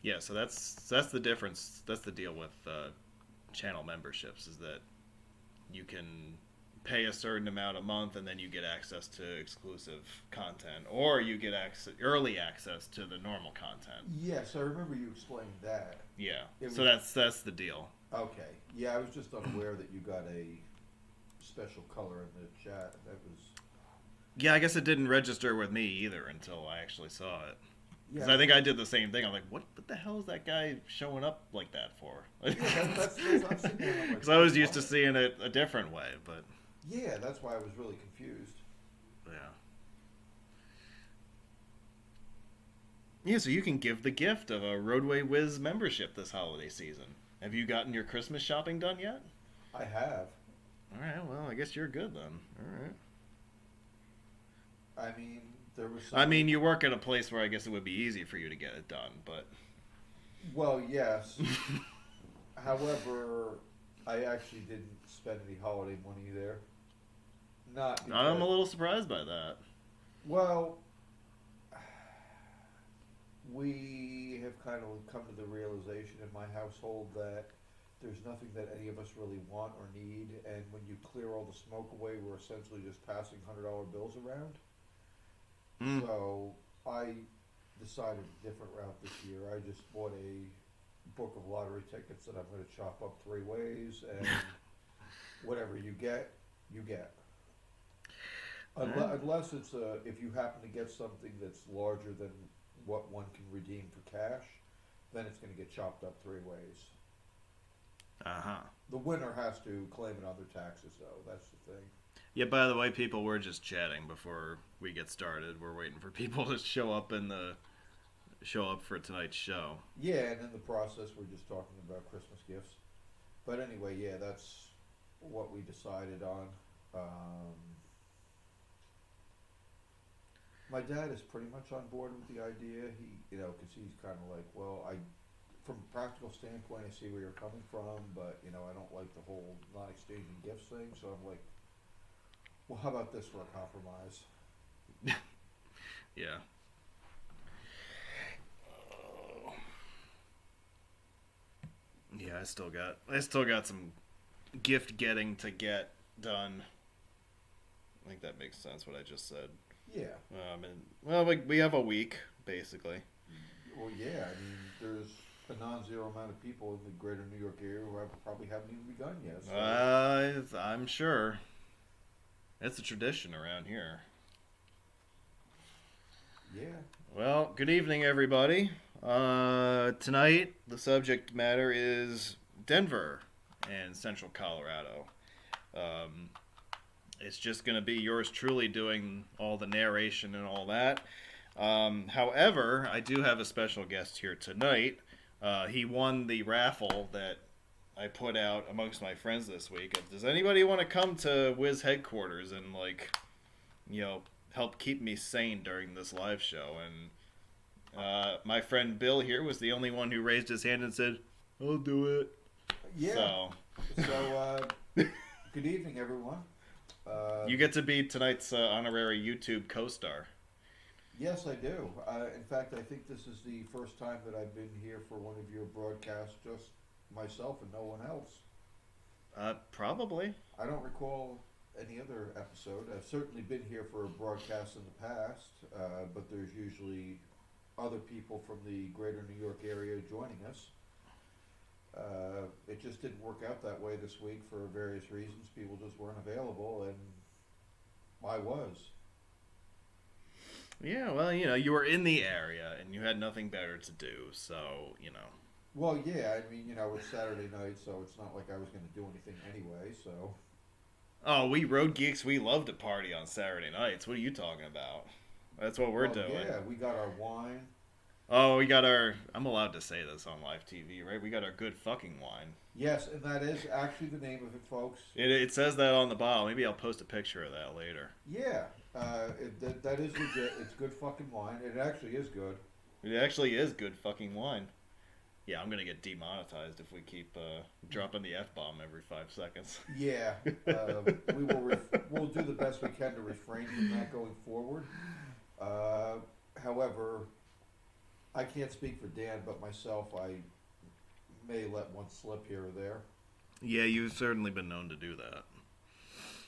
Yeah, so that's the difference. That's the deal with channel memberships is that you can pay a certain amount a month and then you get access to exclusive content, or you get early access to the normal content. Yes, I remember you explained that. Yeah, It so was that's the deal. okay. Yeah, I was just unaware that you got a special color in the chat. That was Yeah, I guess it didn't register with me either until I actually saw it. Because yeah, I think I did the same thing. I'm like, what the hell is that guy showing up like that for? yeah. That's I'm sitting there. And I'm like, Because I was used to what? seeing it a different way, but Yeah, that's why I was really confused. yeah. Yeah, so you can give the gift of a Roadway Whiz membership this holiday season. Have you gotten your Christmas shopping done yet? I have. All right, well, I guess you're good then. All right. I mean, there was. I mean, you work at a place where I guess it would be easy for you to get it done, but. Well, yes. However, I actually didn't spend any holiday money there. Not I'm a because, little surprised by that. well, we have kind of come to the realization in my household that there's nothing that any of us really want or need, and when you clear all the smoke away, we're essentially just passing $100 bills around. Mm. So I decided a different route this year. I just bought a book of lottery tickets that I'm going to chop up three ways, and whatever you get, you get. Unless it's if you happen to get something that's larger than what one can redeem for cash, then it's going to get chopped up three ways. Uh-huh. The winner has to claim it on their taxes, though. That's the thing. Yeah, by the way, people, we're just chatting before we get started. We're waiting for people to show up for tonight's show. Yeah, and in the process, we're just talking about Christmas gifts. But anyway, yeah, that's what we decided on. My dad is pretty much on board with the idea. Because he's kind of like, well, from a practical standpoint, I see where you're coming from, but I don't like the whole not exchanging gifts thing. So I'm like, well, how about this for a compromise? Yeah. Yeah, I still got some gift getting to get done. I think that makes sense what I just said. Yeah. We have a week basically. Well, yeah. I mean, there's a non-zero amount of people in the greater New York area who probably haven't even begun yet. So. I'm sure. It's a tradition around here. Yeah. Well, good evening, everybody. Tonight, the subject matter is Denver and Central Colorado. It's just going to be yours truly doing all the narration and all that. However, I do have a special guest here tonight. He won the raffle that I put out amongst my friends this week. Does anybody want to come to Wiz headquarters and help keep me sane during this live show? And my friend Bill here was the only one who raised his hand and said, "I'll do it." Yeah. So good evening, everyone. You get to be tonight's honorary YouTube co-star. Yes, I do. In fact, I think this is the first time that I've been here for one of your broadcasts, just myself and no one else. Probably. I don't recall any other episode. I've certainly been here for a broadcast in the past, but there's usually other people from the greater New York area joining us. It just didn't work out that way this week for various reasons. People just weren't available, and I was. Yeah, well, you were in the area, and you had nothing better to do, so. Well, yeah, I mean, it's Saturday night, so it's not like I was going to do anything anyway, so. Oh, we road geeks, we love to party on Saturday nights. What are you talking about? That's what we're doing. Yeah, we got our wine. Oh, we got our... I'm allowed to say this on live TV, right? We got our good fucking wine. Yes, and that is actually the name of it, folks. It says that on the bottle. Maybe I'll post a picture of that later. Yeah, that is legit. It's good fucking wine. It actually is good. It actually is good fucking wine. Yeah, I'm going to get demonetized if we keep dropping the F-bomb every 5 seconds. Yeah, we'll do the best we can to refrain from that going forward. However, I can't speak for Dan, but myself, I may let one slip here or there. Yeah, you've certainly been known to do that.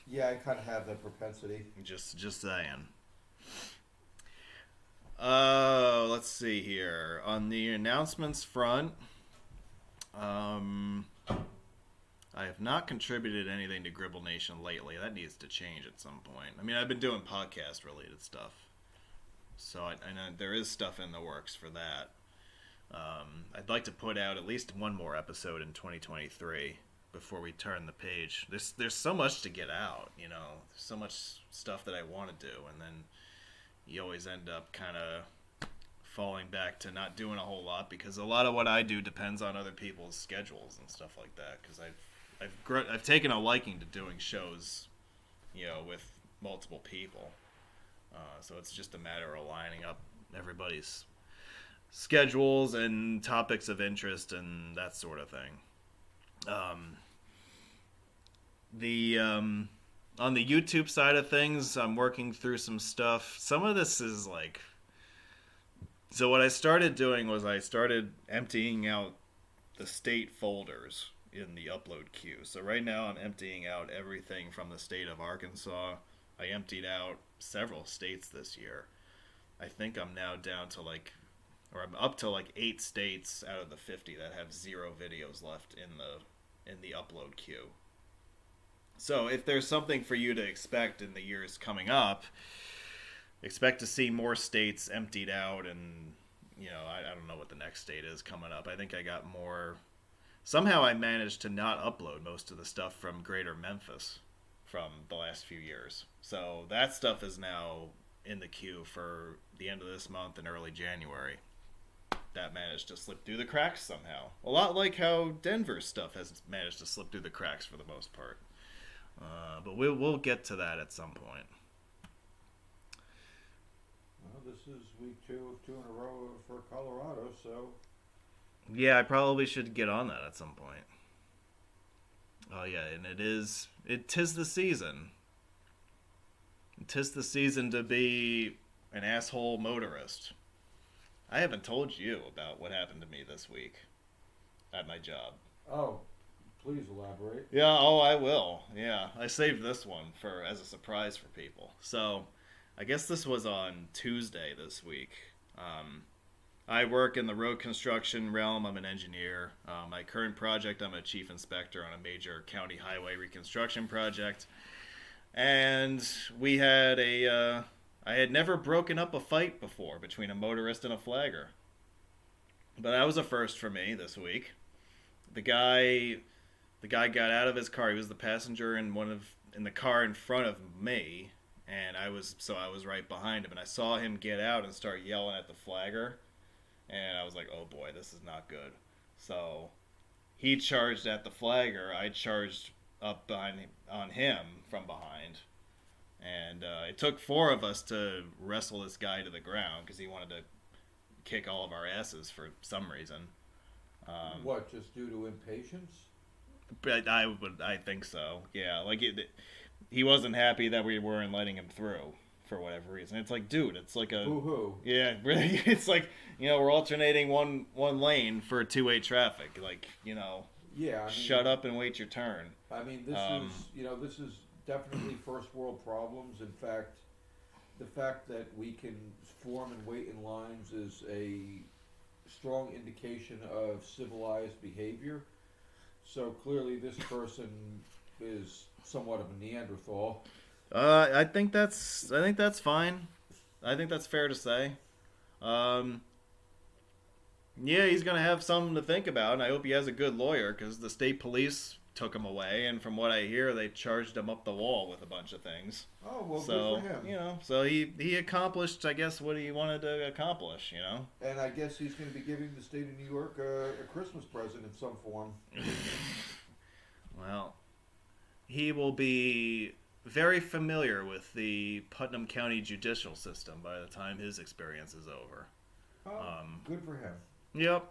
Yeah, I kind of have that propensity. Just saying. Let's see here. On the announcements front, I have not contributed anything to Gribble Nation lately. That needs to change at some point. I mean, I've been doing podcast-related stuff. So I know there is stuff in the works for that. I'd like to put out at least one more episode in 2023 before we turn the page. There's so much to get out, you know. There's so much stuff that I want to do, and then you always end up kind of falling back to not doing a whole lot because a lot of what I do depends on other people's schedules and stuff like that. Because I've taken a liking to doing shows, you know, with multiple people. So it's just a matter of lining up everybody's schedules and topics of interest and that sort of thing. On the YouTube side of things, I'm working through some stuff. Some of this is like... So what I started doing was I started emptying out the state folders in the upload queue. So right now I'm emptying out everything from the state of Arkansas. I emptied out several states this year. I think I'm now down to I'm up to 8 states out of the 50 that have 0 videos left in the upload queue. So if there's something for you to expect in the years coming up, expect to see more states emptied out, and you know, I don't know what the next state is coming up. I think I got more. Somehow I managed to not upload most of the stuff from Greater Memphis from the last few years. So that stuff is now in the queue for the end of this month and early January. That managed to slip through the cracks somehow. A lot like how Denver's stuff has managed to slip through the cracks for the most part. But we'll get to that at some point. Well, this is week 2 of 2 in a row for Colorado, so... Yeah, I probably should get on that at some point. Oh yeah, and tis the season. 'Tis the season to be an asshole motorist. I haven't told you about what happened to me this week at my job. Oh, please elaborate. Yeah, I will. Yeah, I saved this one as a surprise for people. So, I guess this was on Tuesday this week. I work in the road construction realm. I'm an engineer. My current project, I'm a chief inspector on a major county highway reconstruction project. And we had I had never broken up a fight before between a motorist and a flagger. But that was a first for me this week. The guy got out of his car. He was the passenger in the car in front of me, and I was right behind him, and I saw him get out and start yelling at the flagger, and I was like, oh boy, this is not good. So he charged at the flagger. I charged up on him from behind, and it took 4 of us to wrestle this guy to the ground because he wanted to kick all of our asses for some reason. What, just due to impatience? But I think so. Yeah, he wasn't happy that we weren't letting him through for whatever reason. It's like, dude, it's like a Boo-hoo. Yeah, really. It's like, you know, we're alternating one lane for 2-way traffic. Like, you know, yeah, shut up and wait your turn. I mean, this is definitely first world problems. In fact, the fact that we can form and wait in lines is a strong indication of civilized behavior. So clearly this person is somewhat of a Neanderthal. I think that's fine. I think that's fair to say. Yeah, he's going to have something to think about, and I hope he has a good lawyer, because the state police took him away, and from what I hear, they charged him up the wall with a bunch of things. Oh, well, so, good for him. You know, so he accomplished, I guess, what he wanted to accomplish, you know? And I guess he's going to be giving the state of New York a Christmas present in some form. Well, he will be very familiar with the Putnam County judicial system by the time his experience is over. Oh, good for him. Yep.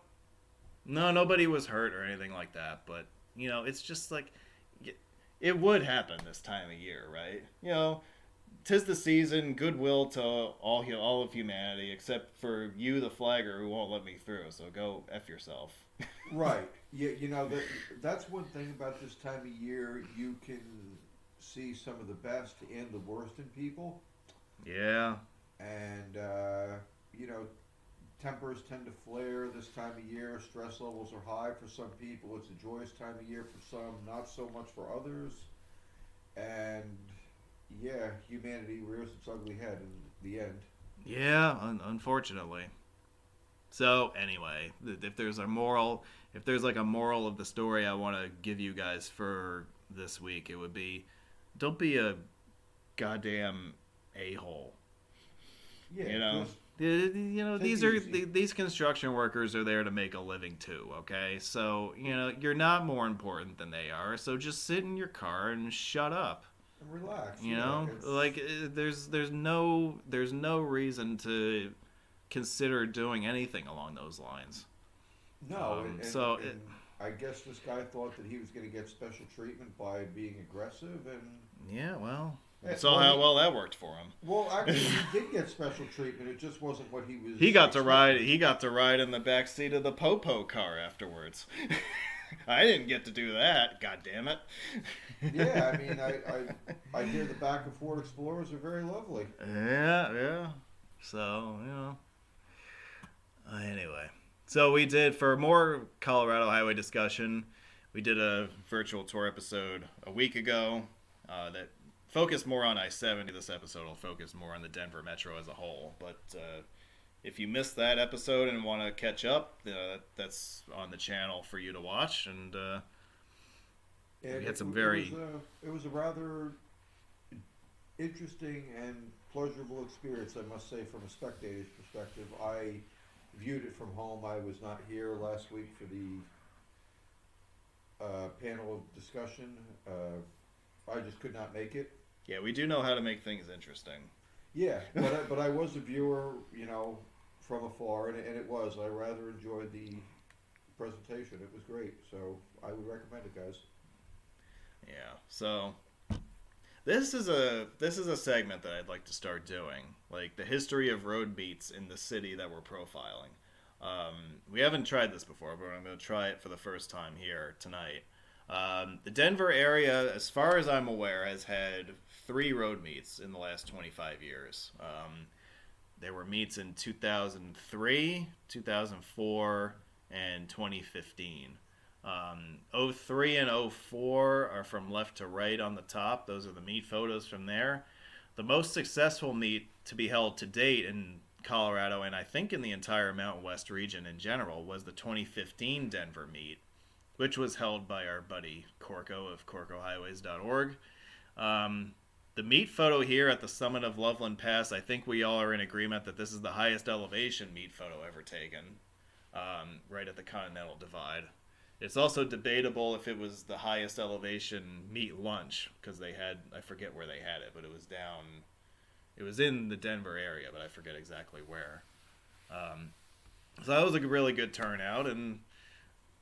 No, nobody was hurt or anything like that, but, you know, it's just like, it would happen this time of year, right? You know, 'tis the season. Goodwill to all of humanity, except for you, the flagger, who won't let me through. So go f yourself. Right. Yeah, that's one thing about this time of year. You can see some of the best and the worst in people, Yeah. and you know, tempers tend to flare this time of year. Stress levels are high for some people. It's a joyous time of year for some, not so much for others. And yeah, humanity rears its ugly head in the end. Yeah. Unfortunately. So anyway, if there's a moral, if there's like a moral of the story I want to give you guys for this week, it would be, don't be a goddamn a hole. Yeah, You know, just take these it are easy. these construction workers are there to make a living too. Okay, so you're not more important than they are. So just sit in your car and shut up. And relax. You Yeah, know, it's like there's no reason to consider doing anything along those lines. no, So and I guess this guy thought that he was going to get special treatment by being aggressive, and yeah, well, eh, saw how well that worked for him. well, actually, he did get special treatment. It just wasn't what he was. He got to ride. expecting. He got to ride in the back seat of the Popo car afterwards. I didn't get to do that. God damn it. Yeah, I mean, I hear the back of Ford Explorers are very lovely. Yeah, yeah. So anyway, so we did for more Colorado highway discussion. We did a virtual tour episode a week ago that focused more on I-70. This episode will focus more on the Denver Metro as a whole. But if you missed that episode and want to catch up, that's on the channel for you to watch. And And we had some it was a rather interesting and pleasurable experience, I must say, from a spectator's perspective. I viewed it from home. I was not here last week for the panel discussion. I just could not make it. yeah, we do know how to make things interesting. Yeah, but I was a viewer, from afar, and it was. I rather enjoyed the presentation. It was great, so I would recommend it, guys. Yeah. So this is a segment that I'd like to start doing, like the history of road beats in the city that we're profiling. We haven't tried this before, but I'm going to try it for the first time here tonight. The Denver area, as far as I'm aware, has had 3 road meets in the last 25 years. There were meets in 2003, 2004, and 2015. 03 and 04 are from left to right on the top. Those are the meet photos from there. The most successful meet to be held to date in Colorado, and I think in the entire Mountain West region in general, was the 2015 Denver meet, which was held by our buddy Corco of CorcoHighways.org. The meet photo here at the summit of Loveland Pass, I think we all are in agreement that this is the highest elevation meet photo ever taken, right at the Continental Divide. It's also debatable if it was the highest elevation meet lunch, because they had, I forget where they had it, but it was in the Denver area, but I forget exactly where. So that was a really good turnout, and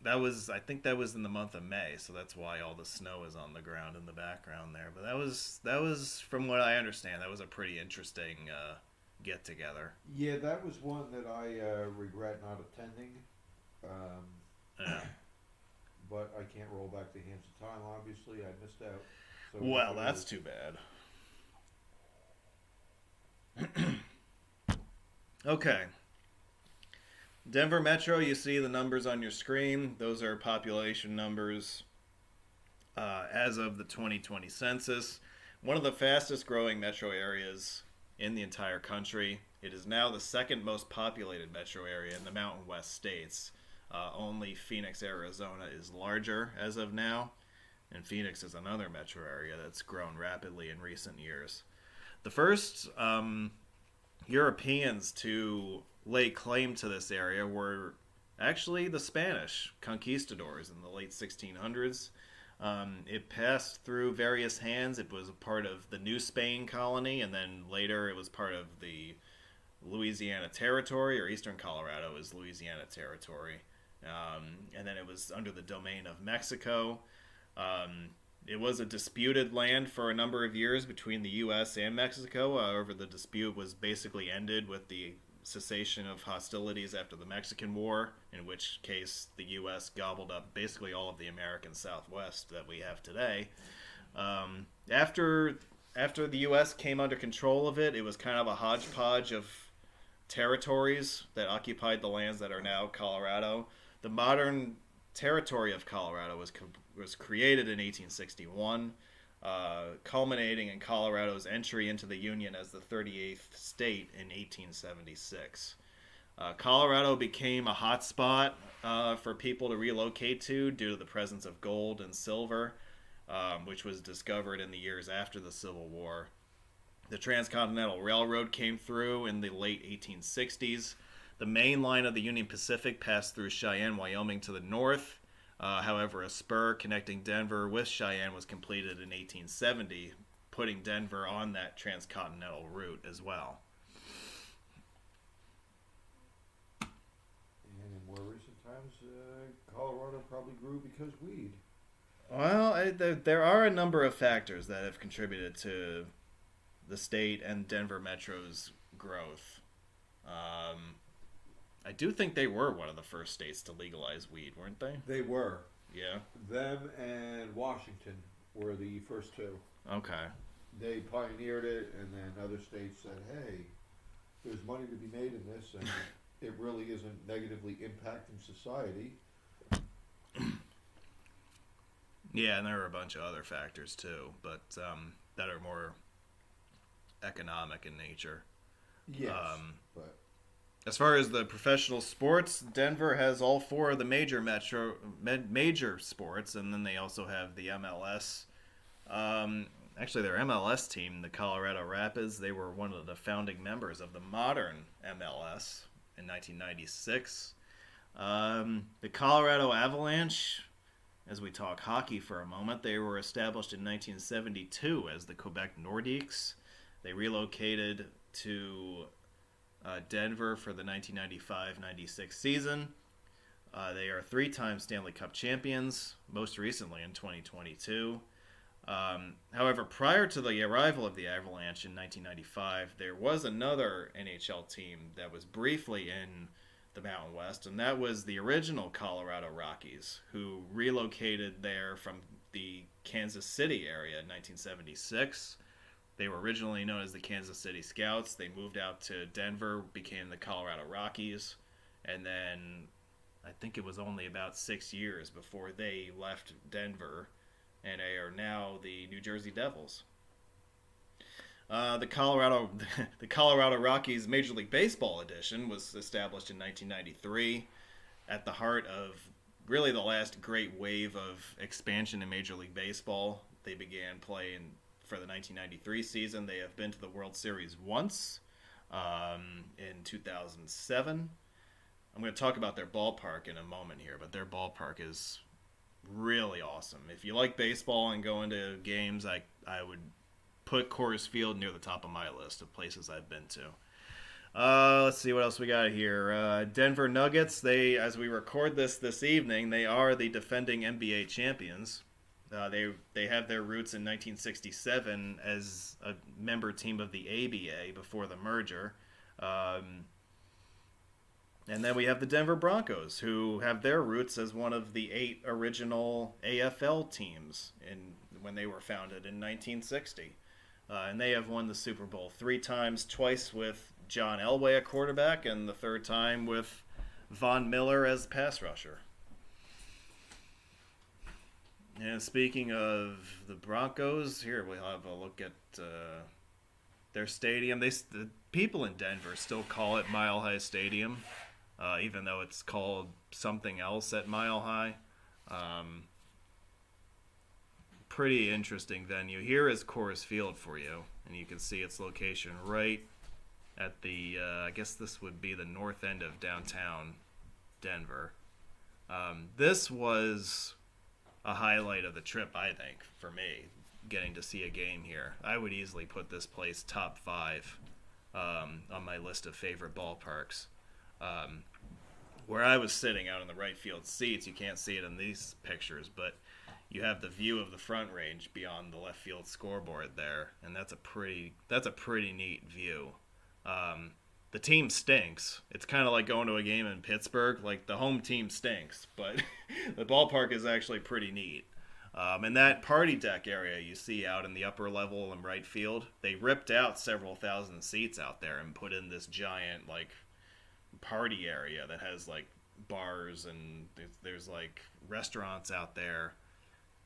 I think that was in the month of May, so that's why all the snow is on the ground in the background there. But that was from what I understand, that was a pretty interesting get together. Yeah, that was one that I regret not attending. Yeah. But I can't roll back the hands of time, obviously. I missed out. So Well, that's too bad. Okay. Denver Metro, you see the numbers on your screen. Those are population numbers as of the 2020 census. One of the fastest growing metro areas in the entire country. It is now the second most populated metro area in the Mountain West states. Only Phoenix, Arizona is larger as of now, and Phoenix is another metro area that's grown rapidly in recent years. The first Europeans to lay claim to this area were actually the Spanish conquistadors in the late 1600s. It passed through various hands. It was a part of the New Spain colony, and then later it was part of the Louisiana Territory, or Eastern Colorado is Louisiana Territory. And then it was under the domain of Mexico. it was a disputed land for a number of years between the U.S. and Mexico. However, the dispute was basically ended with the cessation of hostilities after the Mexican War, in which case the U.S. gobbled up basically all of the American Southwest that we have today. After the U.S. came under control of it, it was kind of a hodgepodge of territories that occupied the lands that are now Colorado. The modern territory of Colorado was created in 1861, culminating in Colorado's entry into the Union as the 38th state in 1876. Colorado became a hotspot for people to relocate to due to the presence of gold and silver, which was discovered in the years after the Civil War. The Transcontinental Railroad came through in the late 1860s. The main line of the Union Pacific passed through Cheyenne, Wyoming to the north. However, a spur connecting Denver with Cheyenne was completed in 1870, putting Denver on that transcontinental route as well. And in more recent times, Colorado probably grew because weed. Well, there are a number of factors that have contributed to the state and Denver Metro's growth. I do think they were one of the first states to legalize weed, weren't they? They were. Yeah. Them and Washington were the first two. Okay. They pioneered it, and then other states said, hey, there's money to be made in this, and it really isn't negatively impacting society. Yeah, and there were a bunch of other factors too, but that are more economic in nature. Yes, but as far as the professional sports, Denver has all four of the major sports, and then they also have the MLS. Actually, their MLS team, the Colorado Rapids, they were one of the founding members of the modern MLS in 1996. The Colorado Avalanche, as we talk hockey for a moment, they were established in 1972 as the Quebec Nordiques. They relocated to Denver for the 1995-96 season. They are three-time Stanley Cup champions, most recently in 2022. However, prior to the arrival of the Avalanche in 1995, there was another NHL team that was briefly in the Mountain West, and that was the original Colorado Rockies, who relocated there from the Kansas City area in 1976. They were originally known as the Kansas City Scouts. They moved out to Denver, became the Colorado Rockies, and then I think it was only about 6 years before they left Denver, and they are now the New Jersey Devils. The Colorado Rockies Major League Baseball edition was established in 1993 at the heart of really the last great wave of expansion in Major League Baseball. They began playing for the 1993 season. They have been to the World Series once in 2007. I'm going to talk about their ballpark in a moment here, but their ballpark is really awesome. If you like baseball and go into games, I would put Coors Field near the top of my list of places I've been to. Let's see what else we got here. Denver Nuggets, as we record this evening, they are the defending NBA champions. They have their roots in 1967 as a member team of the ABA before the merger. And then we have the Denver Broncos, who have their roots as one of the 8 original AFL teams when they were founded in 1960. And they have won the Super Bowl 3 times, twice with John Elway at quarterback, and the 3rd time with Von Miller as pass rusher. And speaking of the Broncos, here we'll have a look at their stadium. The people in Denver still call it Mile High Stadium, even though it's called something else at Mile High. Pretty interesting venue. Here is Coors Field for you, and you can see its location right at the, I guess this would be the north end of downtown Denver. This was a highlight of the trip, I think, for me, getting to see a game here. I would easily put this place top 5 on my list of favorite ballparks. Where I was sitting out in the right field seats, you can't see it in these pictures, but you have the view of the Front Range beyond the left field scoreboard there, and that's a pretty neat view. The team stinks. It's kind of like going to a game in Pittsburgh. Like, the home team stinks, but the ballpark is actually pretty neat. And that party deck area you see out in the upper level in right field, they ripped out several thousand seats out there and put in this giant, like, party area that has, like, bars and there's like, restaurants out there.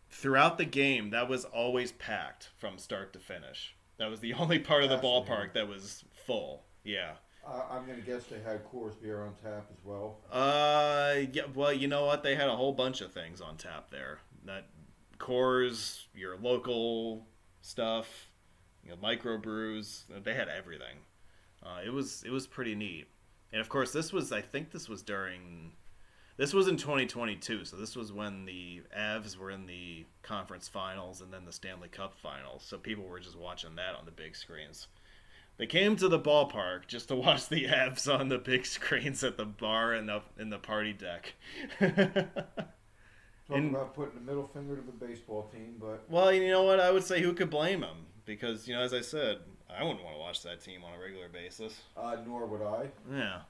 Throughout the game, that was always packed from start to finish. That was the only part of the ballpark that was full. Yeah. I'm going to guess they had Coors beer on tap as well. Yeah, well, you know what? They had a whole bunch of things on tap there. That Coors, your local stuff, microbrews. They had everything. It was pretty neat. And of course, this was in 2022, so this was when the Avs were in the conference finals and then the Stanley Cup finals. So people were just watching that on the big screens. They came to the ballpark just to watch the Avs on the big screens at the bar and up in the party deck. Talking about putting the middle finger to the baseball team, but... Well, you know what? I would say who could blame them? Because, as I said, I wouldn't want to watch that team on a regular basis. Nor would I. Yeah,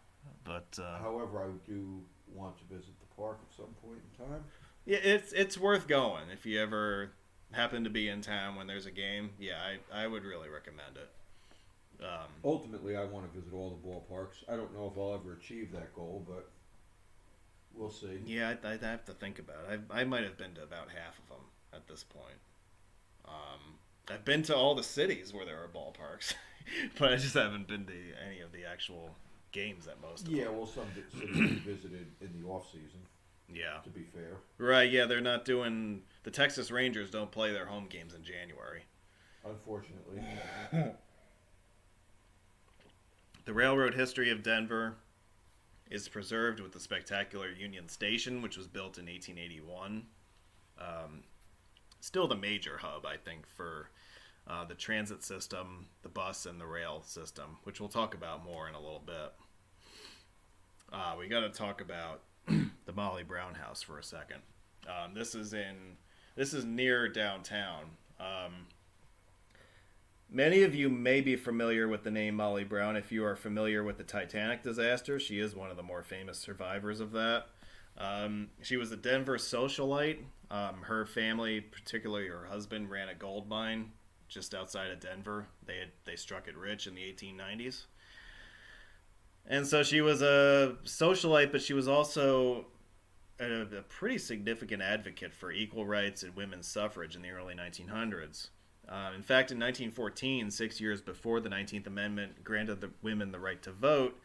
but... However, I do want to visit the park at some point in time. Yeah, it's worth going. If you ever happen to be in town when there's a game, yeah, I would really recommend it. Ultimately, I want to visit all the ballparks. I don't know if I'll ever achieve that goal, but we'll see. Yeah, I'd have to think about it. I might have been to about half of them at this point. I've been to all the cities where there are ballparks, but I just haven't been to any of the actual games at most of them. Yeah, well, some cities we visited in the off-season. Yeah. To be fair. Right, yeah, they're not doing... The Texas Rangers don't play their home games in January. Unfortunately. The railroad history of Denver is preserved with the spectacular Union Station, which was built in 1881. Still the major hub, I think, for the transit system, the bus, and the rail system, which we'll talk about more in a little bit. We got to talk about the Molly Brown House for a second. This is near downtown. Many of you may be familiar with the name Molly Brown if you are familiar with the Titanic disaster. She is one of the more famous survivors of that. She was a Denver socialite. Her family, particularly her husband, ran a gold mine just outside of Denver. They struck it rich in the 1890s. And so she was a socialite, but she was also a pretty significant advocate for equal rights and women's suffrage in the early 1900s. In fact, in 1914, 6 years before the 19th Amendment granted the women the right to vote,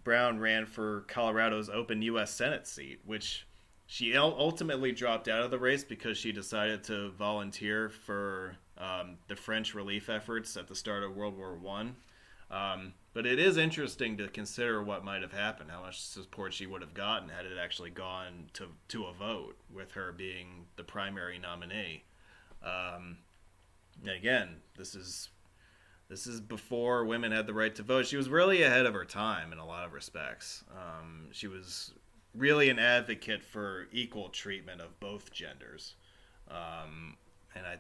Brown ran for Colorado's open U.S. Senate seat, which she ultimately dropped out of the race because she decided to volunteer for the French relief efforts at the start of World War I. But it is interesting to consider what might have happened, how much support she would have gotten had it actually gone to a vote, with her being the primary nominee. And again, this is before women had the right to vote. She was really ahead of her time in a lot of respects. She was really an advocate for equal treatment of both genders, and I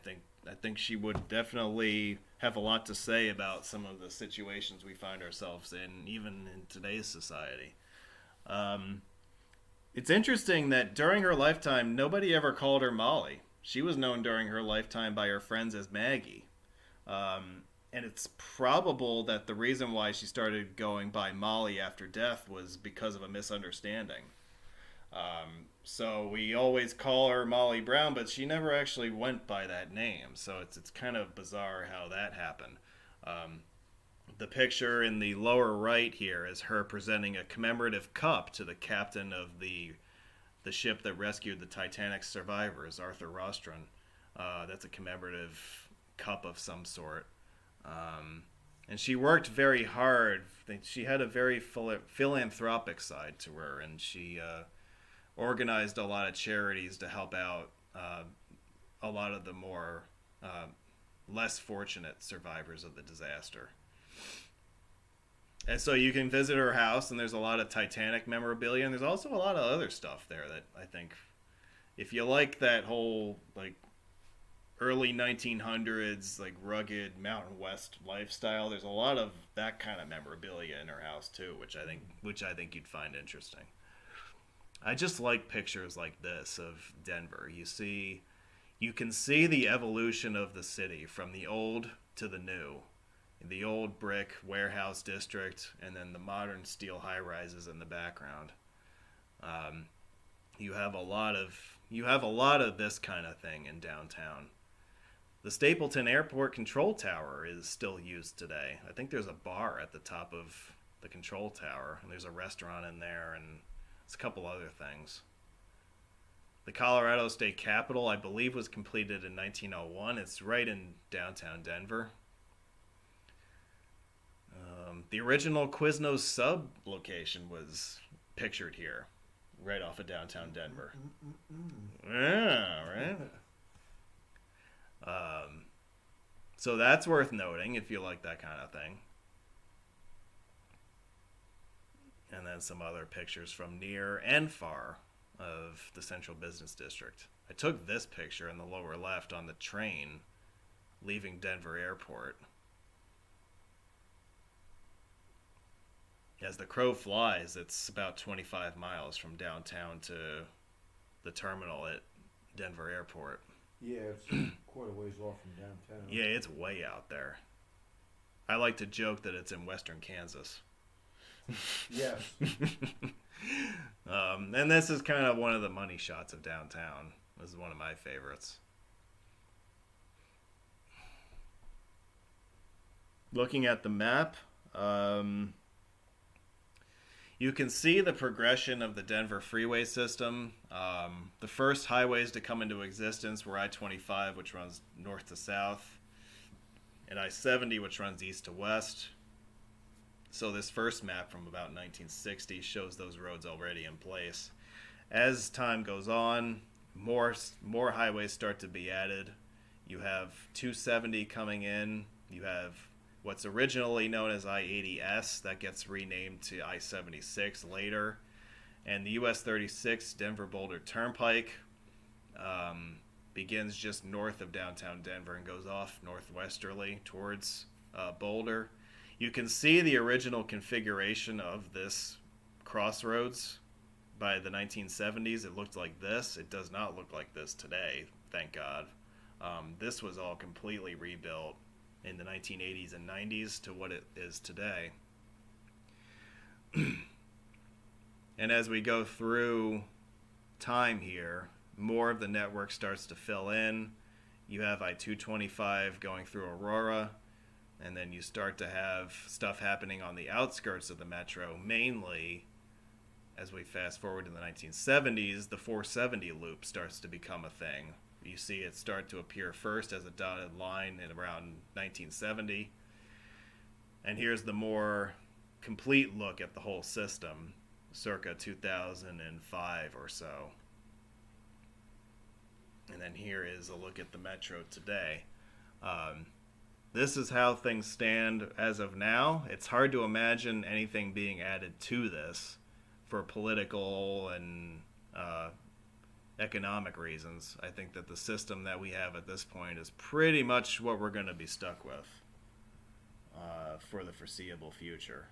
think she would definitely have a lot to say about some of the situations we find ourselves in, even in today's society. It's interesting that during her lifetime, nobody ever called her Molly. She was known during her lifetime by her friends as Maggie. And it's probable that the reason why she started going by Molly after death was because of a misunderstanding. So we always call her Molly Brown, but she never actually went by that name. So it's kind of bizarre how that happened. The picture in the lower right here is her presenting a commemorative cup to the captain of the ship that rescued the Titanic's survivors, Arthur Rostron. That's a commemorative cup of some sort. And she worked very hard. She had a very philanthropic side to her, and she organized a lot of charities to help out a lot of the more less fortunate survivors of the disaster. And so you can visit her house, and there's a lot of Titanic memorabilia, and there's also a lot of other stuff there that I think if you like that whole like early 1900s like rugged Mountain West lifestyle, there's a lot of that kind of memorabilia in her house too, which I think you'd find interesting. I just like pictures like this of Denver. You can see the evolution of the city from the old to the new. The old brick warehouse district and then the modern steel high rises in the background. Um, you have a lot of this kind of thing in downtown. The Stapleton Airport control tower is still used today. I think there's a bar at the top of the control tower, and there's a restaurant in there, and it's a couple other things. The Colorado State Capitol, I believe, was completed in 1901. It's right in downtown Denver. The original Quiznos sub location was pictured here, right off of downtown Denver. Yeah, right? So that's worth noting if you like that kind of thing. And then some other pictures from near and far of the Central Business District. I took this picture in the lower left on the train leaving Denver Airport. As the crow flies, it's about 25 miles from downtown to the terminal at Denver Airport. Yeah, it's quite a ways off from downtown. Yeah, it's way out there. I like to joke that it's in western Kansas. Yes. And this is kind of one of the money shots of downtown. This is one of my favorites. Looking at the map, you can see the progression of the Denver freeway system. The first highways to come into existence were I-25, which runs north to south, and I-70, which runs east to west. So this first map from about 1960 shows those roads already in place. As time goes on, more highways start to be added. You have 270 coming in. You have what's originally known as I-80S that gets renamed to I-76 later. And the US 36 Denver Boulder Turnpike begins just north of downtown Denver and goes off northwesterly towards Boulder. You can see the original configuration of this crossroads by the 1970s. It looked like this. It does not look like this today, thank God. This was all completely rebuilt in the 1980s and 90s to what it is today. And as we go through time here, more of the network starts to fill in. You have I-225 going through Aurora, and then you start to have stuff happening on the outskirts of the metro, mainly as we fast forward to the 1970s, the 470 loop starts to become a thing. You see it start to appear first as a dotted line in around 1970. And here's the more complete look at the whole system, circa 2005 or so. And then here is a look at the metro today. This is how things stand as of now. It's hard to imagine anything being added to this for political and economic reasons. I think that the system that we have at this point is pretty much what we're going to be stuck with for the foreseeable future.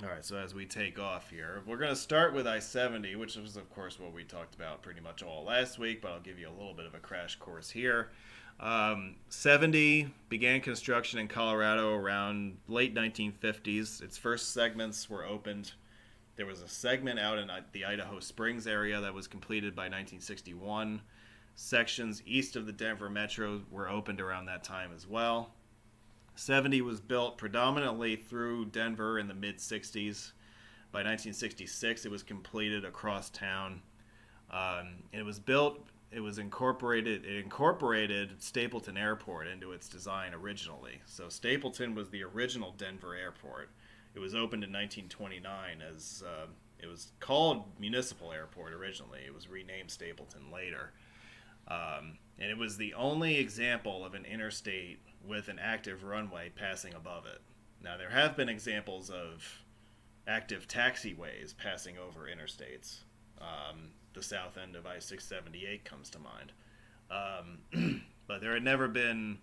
All right, so as we take off here, we're going to start with I-70, which is, of course, what we talked about pretty much all last week, but I'll give you a little bit of a crash course here. 70 began construction in Colorado around late 1950s. Its first segments were opened. There was a segment out in the Idaho Springs area that was completed by 1961. Sections east of the Denver metro were opened around that time as well. 70 was built predominantly through Denver in the mid-60s. By 1966, it was completed across town. It incorporated Stapleton Airport into its design originally. So Stapleton was the original Denver airport. It was opened in 1929 as it was called Municipal Airport originally. It was renamed Stapleton later. And it was the only example of an interstate with an active runway passing above it. Now, there have been examples of active taxiways passing over interstates. The south end of I-678 comes to mind. But there had never been,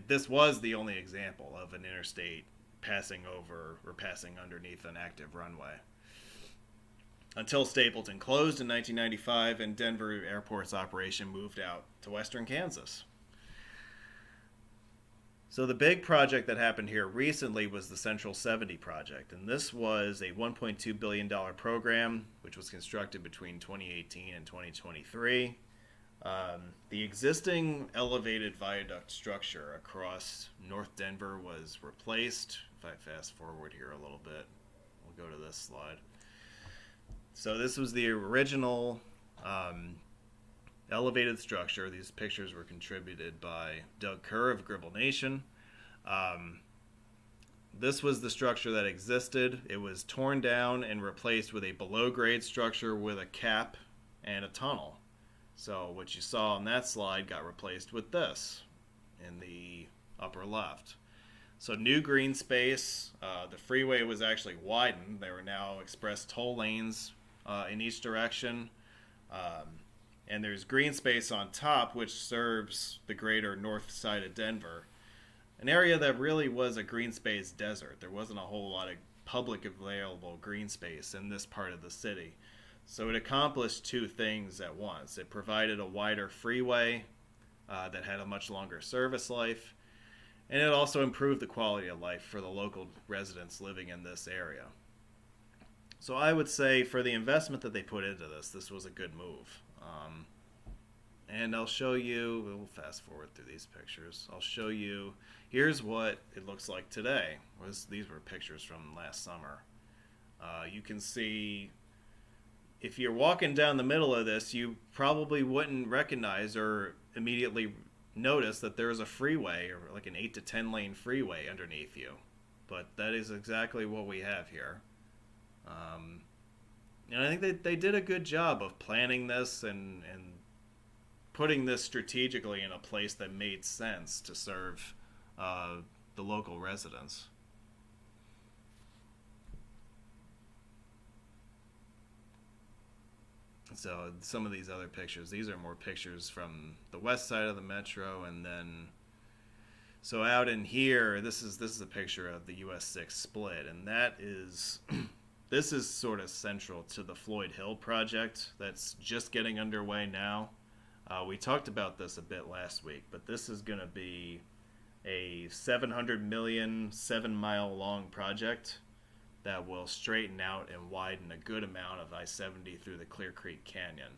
this was the only example of an interstate passing over or passing underneath an active runway. Until Stapleton closed in 1995 and Denver Airport's operation moved out to western Kansas. So the big project that happened here recently was the Central 70 project, and this was a $1.2 billion program which was constructed between 2018 and 2023. The existing elevated viaduct structure across North Denver was replaced. If I fast forward here a little bit, we'll go to this slide. So this was the original elevated structure. These pictures were contributed by Doug Kerr of Gribble Nation. This was the structure that existed. It was torn down and replaced with a below-grade structure with a cap and a tunnel. So what you saw on that slide got replaced with this in the upper left. So new green space. The freeway was actually widened. There were now express toll lanes in each direction. And there's green space on top, which serves the greater north side of Denver. An area that really was a green space desert. There wasn't a whole lot of public available green space in this part of the city. So it accomplished two things at once. It provided a wider freeway that had a much longer service life, and it also improved the quality of life for the local residents living in this area. So I would say for the investment that they put into this, this was a good move. And I'll show you, we'll fast forward through these pictures. I'll show you, here's what it looks like today. These were pictures from last summer. You can see, if you're walking down the middle of this, you probably wouldn't recognize or immediately notice that there's a freeway, or like an 8 to 10 lane freeway underneath you. But that is exactly what we have here. And I think they did a good job of planning this and putting this strategically in a place that made sense to serve the local residents. So some of these other pictures, these are more pictures from the west side of the metro, and then so out in here, this is a picture of the US 6 split, and that is this is sort of central to the Floyd Hill project that's just getting underway now. We talked about this a bit last week, but this is going to be a $700 million, 7-mile long project that will straighten out and widen a good amount of I-70 through the Clear Creek Canyon.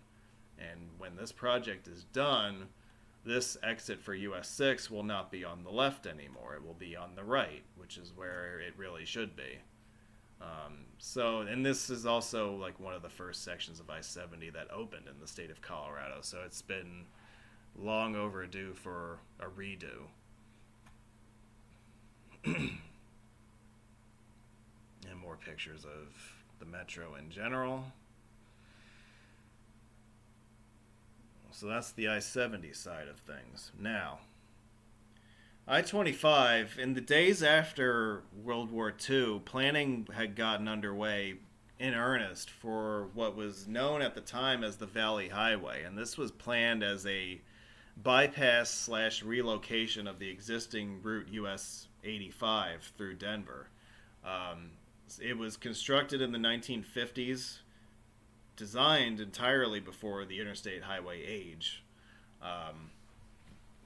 And when this project is done, this exit for US 6 will not be on the left anymore. It will be on the right, which is where it really should be. And this is also like one of the first sections of I-70 that opened in the state of Colorado. So it's been long overdue for a redo. And more pictures of the metro in general. So that's the I-70 side of things. Now, I-25, in the days after World War II, planning had gotten underway in earnest for what was known at the time as the Valley Highway. And this was planned as a bypass/relocation of the existing Route US 85 through Denver. It was constructed in the 1950s, designed entirely before the interstate highway age.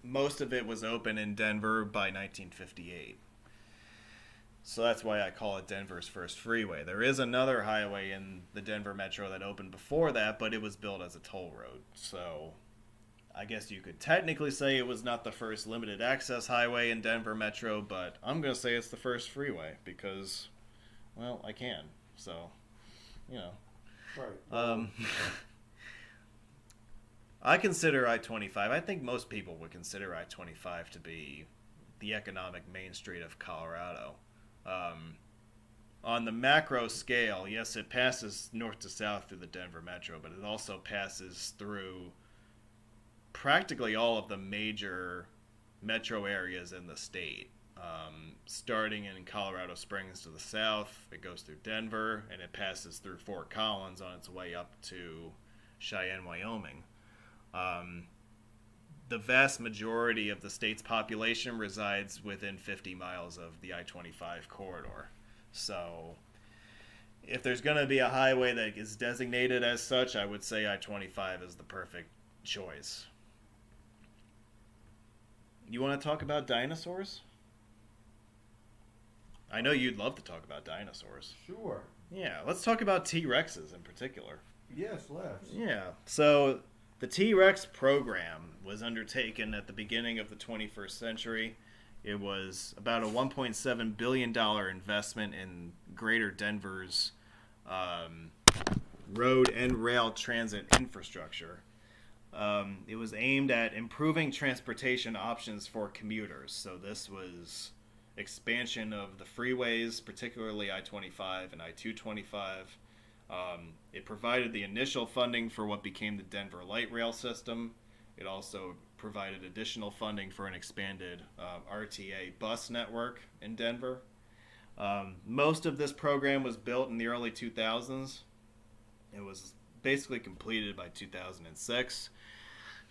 Most of it was open in Denver by 1958. So that's why I call it Denver's first freeway. There is another highway in the Denver metro that opened before that, but it was built as a toll road. So I guess you could technically say it was not the first limited access highway in Denver metro, but I'm going to say it's the first freeway because, well, I can. So, you know. Right. I consider I-25, I think most people would consider I-25 to be the economic main street of Colorado. On the macro scale, yes, it passes north to south through the Denver metro, but it also passes through practically all of the major metro areas in the state. starting in Colorado Springs to the south. It goes through Denver, and it passes through Fort Collins on its way up to Cheyenne, Wyoming. The vast majority of the state's population resides within 50 miles of the I-25 corridor. So if there's going to be a highway that is designated as such, I would say I-25 is the perfect choice. You want to talk about dinosaurs? I know you'd love to talk about dinosaurs. Sure. Yeah, let's talk about T-Rexes in particular. Yes, let's. Yeah, so the T-Rex program was undertaken at the beginning of the 21st century. It was about a $1.7 billion investment in Greater Denver's road and rail transit infrastructure. It was aimed at improving transportation options for commuters. So this was expansion of the freeways, particularly I-25 and I-225. It provided the initial funding for what became the Denver Light Rail system. It also provided additional funding for an expanded RTA bus network in Denver. Most of this program was built in the early 2000s. It was basically completed by 2006.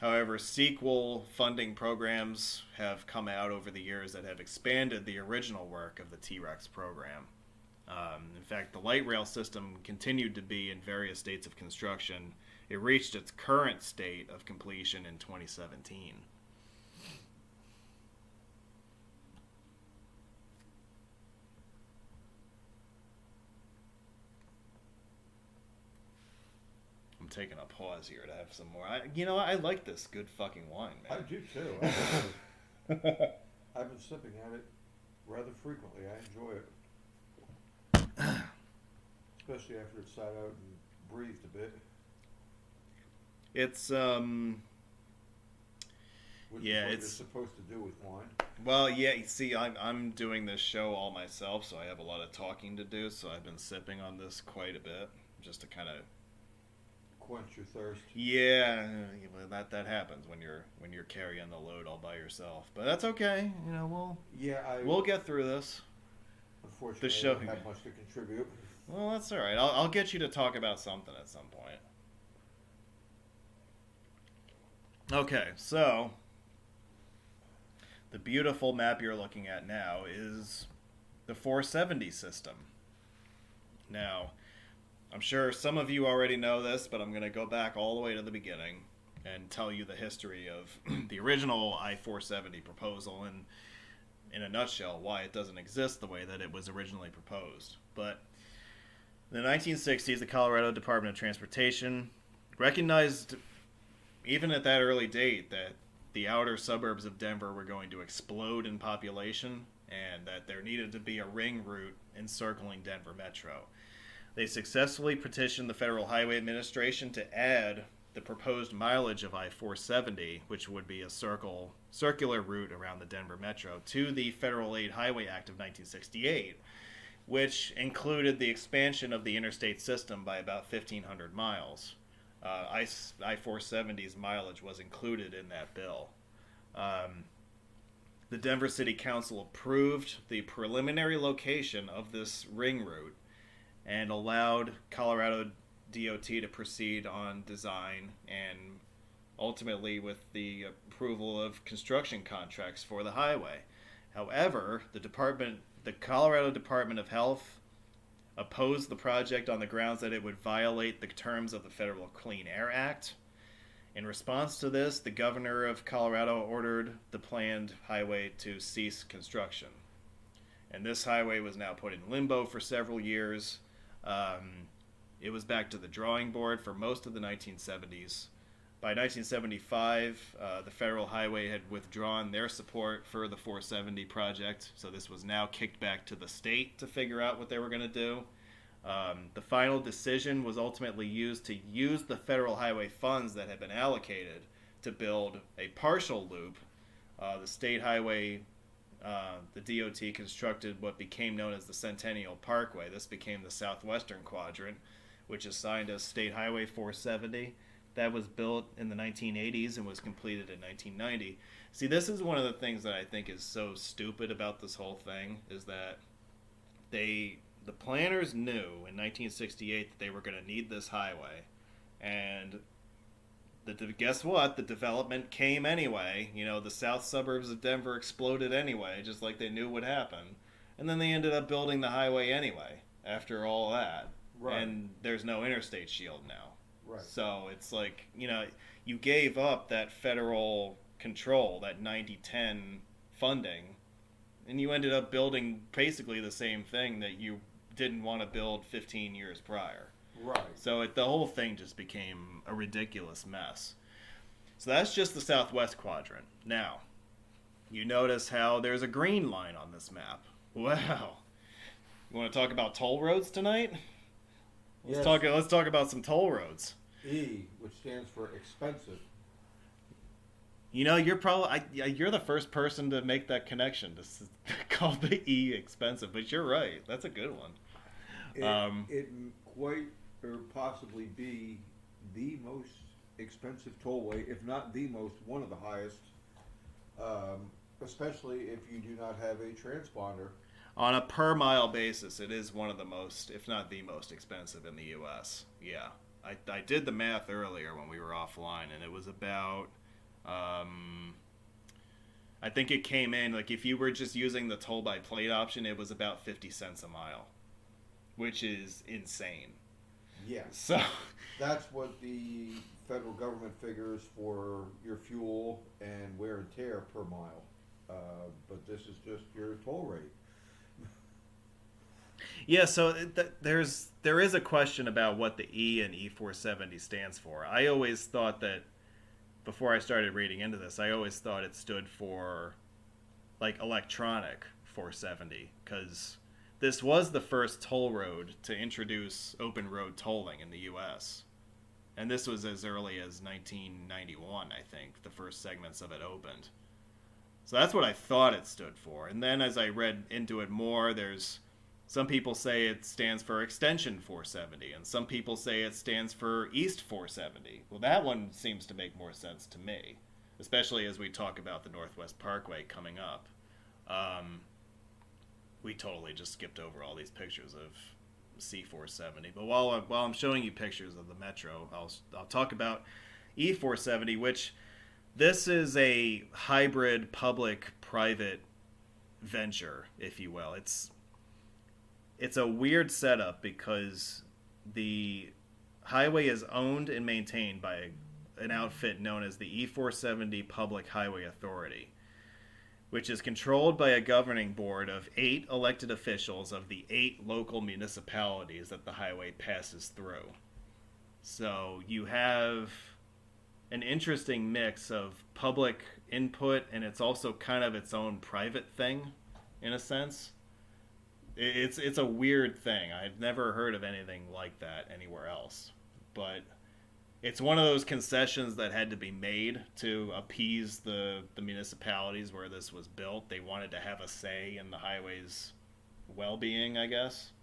However, sequel funding programs have come out over the years that have expanded the original work of the T-Rex program. In fact, the light rail system continued to be in various states of construction. It reached its current state of completion in 2017. I'm taking a pause here to have some more. I like this good fucking wine, man. I do too. I've been sipping at it rather frequently. I enjoy it. Especially after it's sat out and breathed a bit. It's Which yeah, is what it's you're supposed to do with wine. well, yeah. See, I'm doing this show all myself, so I have a lot of talking to do. So I've been sipping on this quite a bit, just to kind of Quench your thirst. yeah. That happens when you're carrying the load all by yourself, but that's okay. We'll get through this. Unfortunately, show- I don't have much to contribute. Well, that's all right. I'll get you to talk about something at some point. Okay, so the beautiful map you're looking at now is the 470 system. Now, I'm sure some of you already know this, but I'm going to go back all the way to the beginning and tell you the history of the original I-470 proposal and, in a nutshell, why it doesn't exist the way that it was originally proposed. But in the 1960s, the Colorado Department of Transportation recognized, even at that early date, that the outer suburbs of Denver were going to explode in population and that there needed to be a ring route encircling Denver Metro. They successfully petitioned the Federal Highway Administration to add the proposed mileage of I-470, which would be a circular route around the Denver Metro, to the Federal Aid Highway Act of 1968, which included the expansion of the interstate system by about 1,500 miles. I-470's mileage was included in that bill. The Denver City Council approved the preliminary location of this ring route and allowed Colorado DOT to proceed on design and ultimately with the approval of construction contracts for the highway. However, the Colorado Department of Health opposed the project on the grounds that it would violate the terms of the Federal Clean Air Act. In response to this, the governor of Colorado ordered the planned highway to cease construction. And this highway was now put in limbo for several years. It was back to the drawing board for most of the 1970s. By 1975, the Federal Highway had withdrawn their support for the 470 project, so this was now kicked back to the state to figure out what they were going to do. The final decision was ultimately used to use the federal highway funds that had been allocated to build a partial loop. The state highway, the DOT constructed what became known as the Centennial Parkway. This became the southwestern quadrant, which is signed as State Highway 470. that was built in the 1980s and was completed in 1990. See, this is one of the things that I think is so stupid about this whole thing, is that the planners knew in 1968 that they were going to need this highway, and guess what? The development came anyway. The south suburbs of Denver exploded anyway, just like they knew would happen. And then they ended up building the highway anyway, after all that. Right. And there's no interstate shield now. Right. So it's like, you gave up that federal control, that 90-10 funding, and you ended up building basically the same thing that you didn't want to build 15 years prior. Right. So the whole thing just became a ridiculous mess. So that's just the southwest quadrant. Now, you notice how there's a green line on this map. Wow. You want to talk about toll roads tonight? Let's talk about some toll roads. E, which stands for expensive. You're probably you're the first person to make that connection to call the E expensive, but you're right. That's a good one. It quite or possibly be the most expensive tollway, if not the most, one of the highest, especially if you do not have a transponder. On a per mile basis, it is one of the most, if not the most expensive in the U.S. Yeah. I did the math earlier when we were offline, and it was about, I think it came in, like if you were just using the toll by plate option, it was about 50 cents a mile, which is insane. Yeah. So that's what the federal government figures for your fuel and wear and tear per mile. But this is just your toll rate. Yeah, so there is a question about what the E in E470 stands for. I always thought that, before I started reading into this, I always thought it stood for like electronic 470, because this was the first toll road to introduce open road tolling in the U.S. And this was as early as 1991, I think, the first segments of it opened. So that's what I thought it stood for. And then as I read into it more, there's some people say it stands for Extension 470, and some people say it stands for East 470. Well, that one seems to make more sense to me, especially as we talk about the Northwest Parkway coming up. We totally just skipped over all these pictures of C470. But while I'm showing you pictures of the Metro, I'll talk about E470, which this is a hybrid public-private venture, if you will. It's a weird setup because the highway is owned and maintained by an outfit known as the E470 Public Highway Authority, which is controlled by a governing board of 8 elected officials of the 8 local municipalities that the highway passes through. So you have an interesting mix of public input, and it's also kind of its own private thing, in a sense. It's a weird thing. I've never heard of anything like that anywhere else. But it's one of those concessions that had to be made to appease the municipalities where this was built. They wanted to have a say in the highway's well-being, I guess.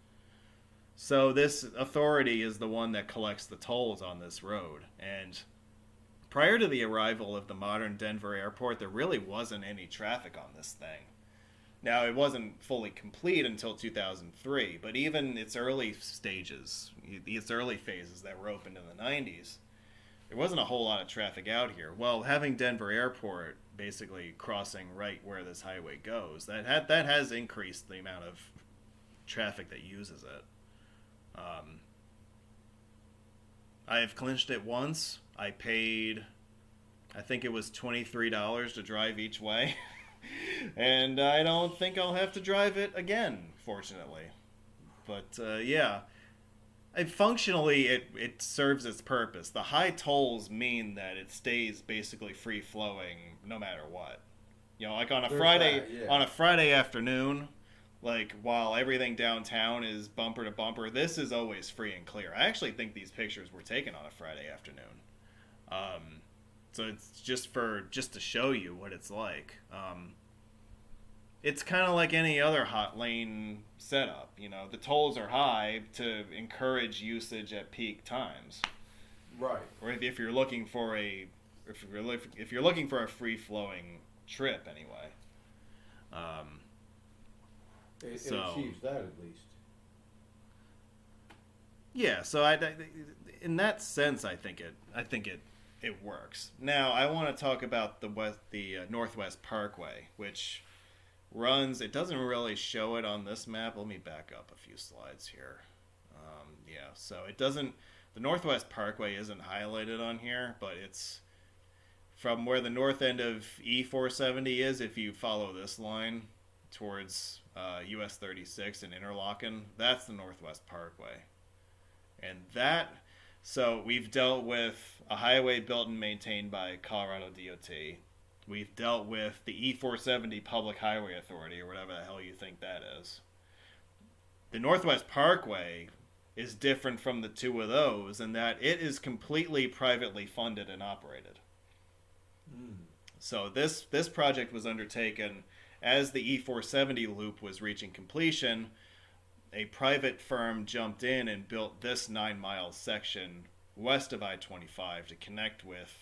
So this authority is the one that collects the tolls on this road. And prior to the arrival of the modern Denver airport, there really wasn't any traffic on this thing. Now, it wasn't fully complete until 2003, but even its early stages, its early phases that were opened in the 90s, there wasn't a whole lot of traffic out here. Well, having Denver Airport basically crossing right where this highway goes, that has increased the amount of traffic that uses it. I have clinched it once. I paid, I think it was $23 to drive each way. And I don't think I'll have to drive it again, fortunately. But, yeah. Functionally, it serves its purpose. The high tolls mean that it stays basically free-flowing no matter what. Like on a Friday afternoon, like while everything downtown is bumper to bumper, this is always free and clear. I actually think these pictures were taken on a Friday afternoon. So it's just to show you what it's like. It's kind of like any other hot lane setup. The tolls are high to encourage usage at peak times. Right. or if you're looking for if you're looking for a free flowing trip anyway. It So achieves that at least. yeah, so in that sense, I think it works. Now I want to talk about the Northwest Parkway, which runs. It doesn't really show it on this map. Let me back up a few slides here. Yeah, so it doesn't. The Northwest Parkway isn't highlighted on here, but it's from where the north end of E470 is. If you follow this line towards US 36 and Interlaken, that's the Northwest Parkway. And so we've dealt with a highway built and maintained by Colorado DOT. We've dealt with the E470 Public Highway Authority, or whatever the hell you think that is. The Northwest Parkway is different from the two of those in that it is completely privately funded and operated. So this project was undertaken as the E470 loop was reaching completion. A private firm jumped in and built this 9-mile section west of I-25 to connect with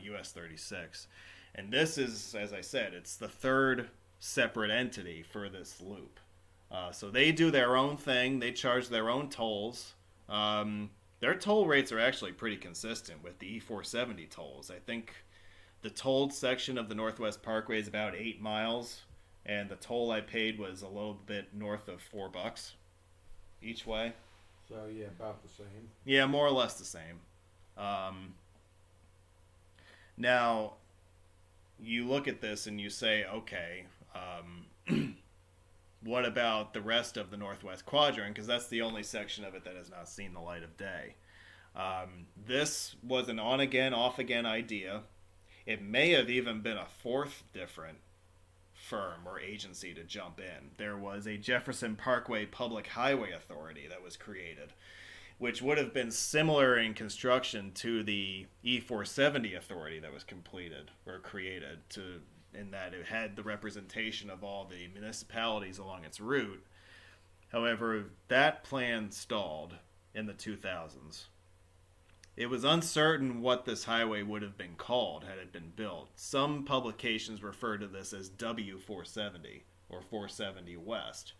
US 36. And this is, as I said, it's the third separate entity for this loop. So they do their own thing. They charge their own tolls. Their toll rates are actually pretty consistent with the E470 tolls. I think the tolled section of the Northwest Parkway is about 8 miles, and the toll I paid was a little bit north of $4 each way. So yeah, about the same. Yeah, more or less the same. Now, you look at this and you say, okay, what about the rest of the Northwest Quadrant? Because that's the only section of it that has not seen the light of day. This was an on-again, off-again idea. It may have even been a fourth different firm or agency to jump in. There was a Jefferson Parkway Public Highway Authority that was created, which would have been similar in construction to the E470 authority that was completed or created, in that it had the representation of all the municipalities along its route. However, that plan stalled in the 2000s. It was uncertain what this highway would have been called had it been built. Some publications refer to this as W470 or 470 West.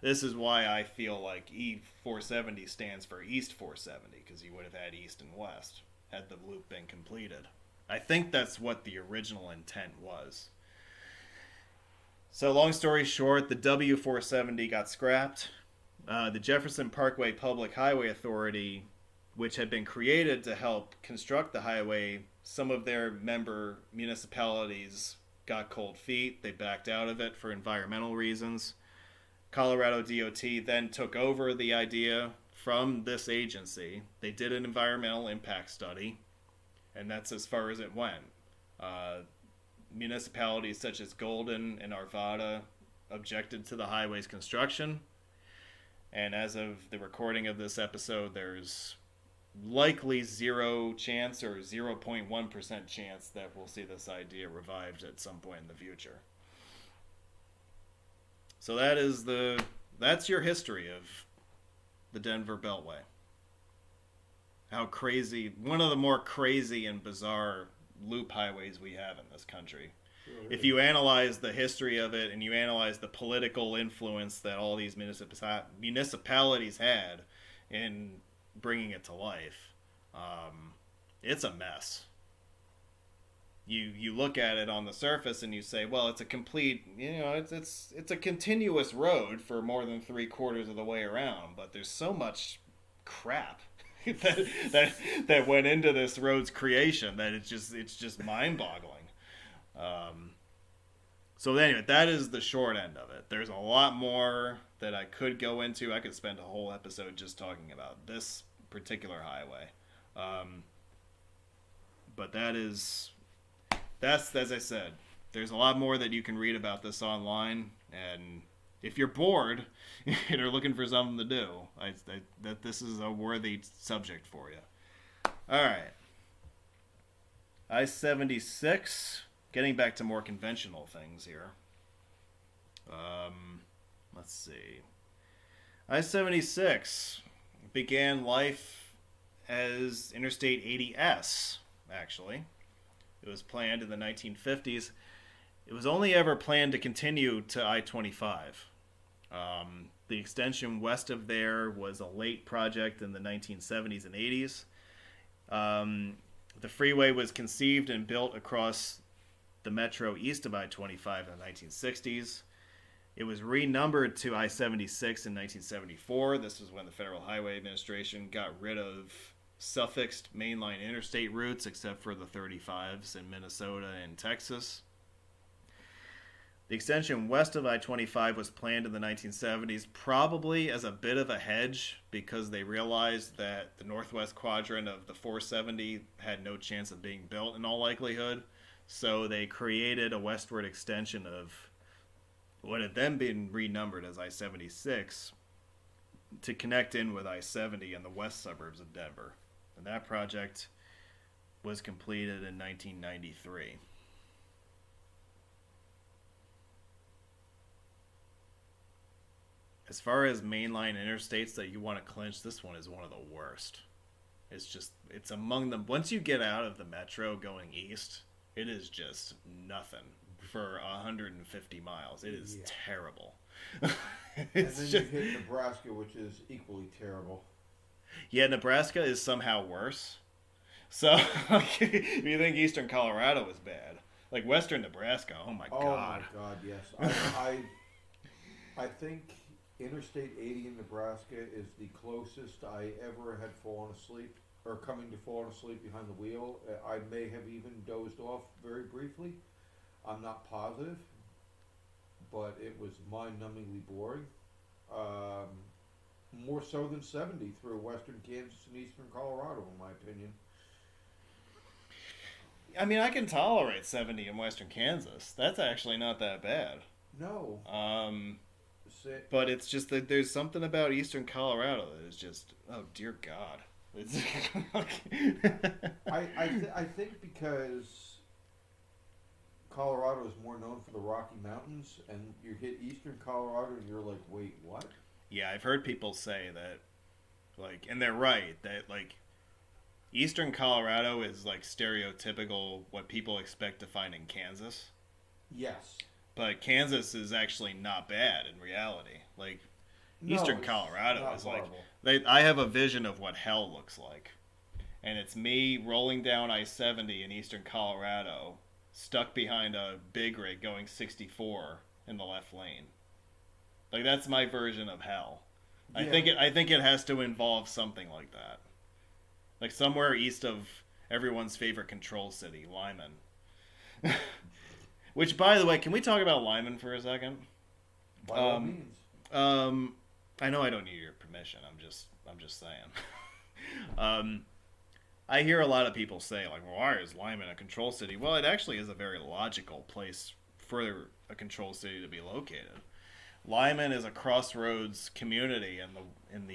This is why I feel like E470 stands for East 470, because you would have had East and West had the loop been completed. I think that's what the original intent was. So long story short, the W470 got scrapped. The Jefferson Parkway Public Highway Authority, which had been created to help construct the highway, some of their member municipalities got cold feet. They backed out of it for environmental reasons. Colorado DOT then took over the idea from this agency. They did an environmental impact study, and that's as far as it went. Municipalities such as Golden and Arvada objected to the highway's construction, and as of the recording of this episode, there's likely 0 chance or 0.1% chance that we'll see this idea revived at some point in the future. So that's your history of the Denver Beltway. How crazy, one of the more crazy and bizarre loop highways we have in this country. Sure, if you analyze the history of it and you analyze the political influence that all these municipalities had in bringing it to life, it's a mess. You look at it on the surface and you say, well, it's a complete, it's a continuous road for more than 3/4 of the way around, but there's so much crap that went into this road's creation that it's just mind-boggling. So anyway, that is the short end of it. There's a lot more that I could go into. I could spend a whole episode just talking about this particular highway. But that's, as I said, there's a lot more that you can read about this online, and if you're bored and are looking for something to do, that this is a worthy subject for you. All right. I-76, getting back to more conventional things here. Let's see. I-76 began life as Interstate 80S, actually. It was planned in the 1950s. It was only ever planned to continue to I-25. The extension west of there was a late project in the 1970s and 80s. The freeway was conceived and built across the metro east of I-25 in the 1960s. It was renumbered to I-76 in 1974. This was when the Federal Highway Administration got rid of suffixed mainline interstate routes, except for the 35s in Minnesota and Texas. The extension west of I-25 was planned in the 1970s, probably as a bit of a hedge, because they realized that the northwest quadrant of the 470 had no chance of being built in all likelihood. So they created a westward extension of what had then been renumbered as I-76 to connect in with I-70 in the west suburbs of Denver. And that project was completed in 1993. As far as mainline interstates that you want to clinch, this one is one of the worst. It's among them. Once you get out of the metro going east, it is just nothing for 150 miles. It is terrible. And then you hit Nebraska, which is equally terrible. Yeah, Nebraska is somehow worse. So, if you think eastern Colorado is bad, like western Nebraska, oh my God. Oh my God, yes. I think Interstate 80 in Nebraska is the closest I ever had fallen asleep, or coming to falling asleep behind the wheel. I may have even dozed off very briefly. I'm not positive, but it was mind-numbingly boring. More so than 70 through western Kansas and eastern Colorado, in my opinion. I mean, I can tolerate 70 in western Kansas. That's actually not that bad. No. But it's just that there's something about eastern Colorado that is just, oh dear God. It's I think because Colorado is more known for the Rocky Mountains, and you hit eastern Colorado and you're like, wait, what? Yeah, I've heard people say that, like, and they're right, that, like, eastern Colorado is, like, stereotypical what people expect to find in Kansas. Yes. But Kansas is actually not bad in reality. Like, eastern Colorado is horrible. Like, I have a vision of what hell looks like. And it's me rolling down I-70 in eastern Colorado, stuck behind a big rig going 64 in the left lane. Like, that's my version of hell. Yeah. I think it has to involve something like that. Like somewhere east of everyone's favorite control city, Lyman. Which, by the way, can we talk about Lyman for a second? By all means. I know I don't need your permission. I'm just saying. I hear a lot of people say, like, well, why is Lyman a control city? Well, it actually is a very logical place for a control city to be located. Lyman is a crossroads community in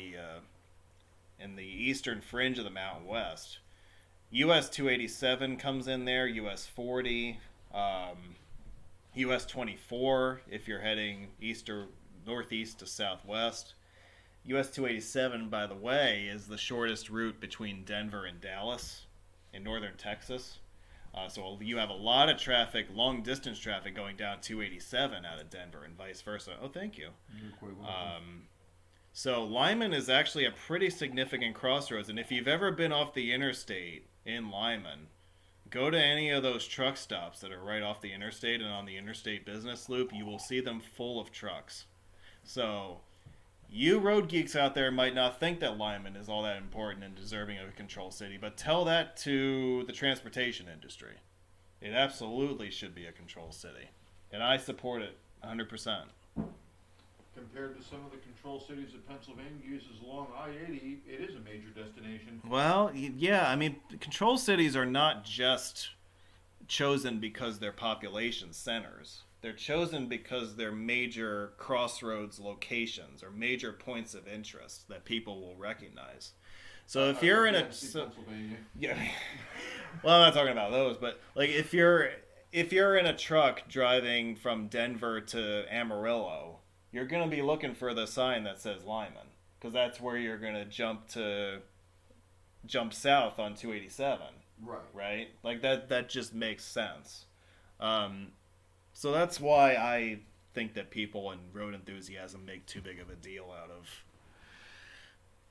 the eastern fringe of the Mountain West. US 287 comes in there, US 40, US 24 if you're heading east or northeast to southwest. US 287, by the way, is the shortest route between Denver and Dallas in northern Texas. So you have a lot of traffic, long distance traffic going down 287 out of Denver and vice versa. Oh, thank you. You're quite welcome. So Lyman is actually a pretty significant crossroads, and if you've ever been off the interstate in Lyman, go to any of those truck stops that are right off the interstate and on the interstate business loop. You will see them full of trucks. So you road geeks out there might not think that Lyman is all that important and deserving of a control city, but tell that to the transportation industry. It absolutely should be a control city, and I support it 100%. Compared to some of the control cities that Pennsylvania uses along I-80, it is a major destination. Well, yeah, I mean, control cities are not just chosen because they're population centers. They're chosen because they're major crossroads locations or major points of interest that people will recognize. So if you're in Pennsylvania. Yeah, well, I'm not talking about those, but like if you're in a truck driving from Denver to Amarillo, you're going to be looking for the sign that says Lyman, because that's where you're going to jump to jump south on 287. Right. Right? Like that just makes sense. So that's why I think that people in road enthusiasm make too big of a deal out of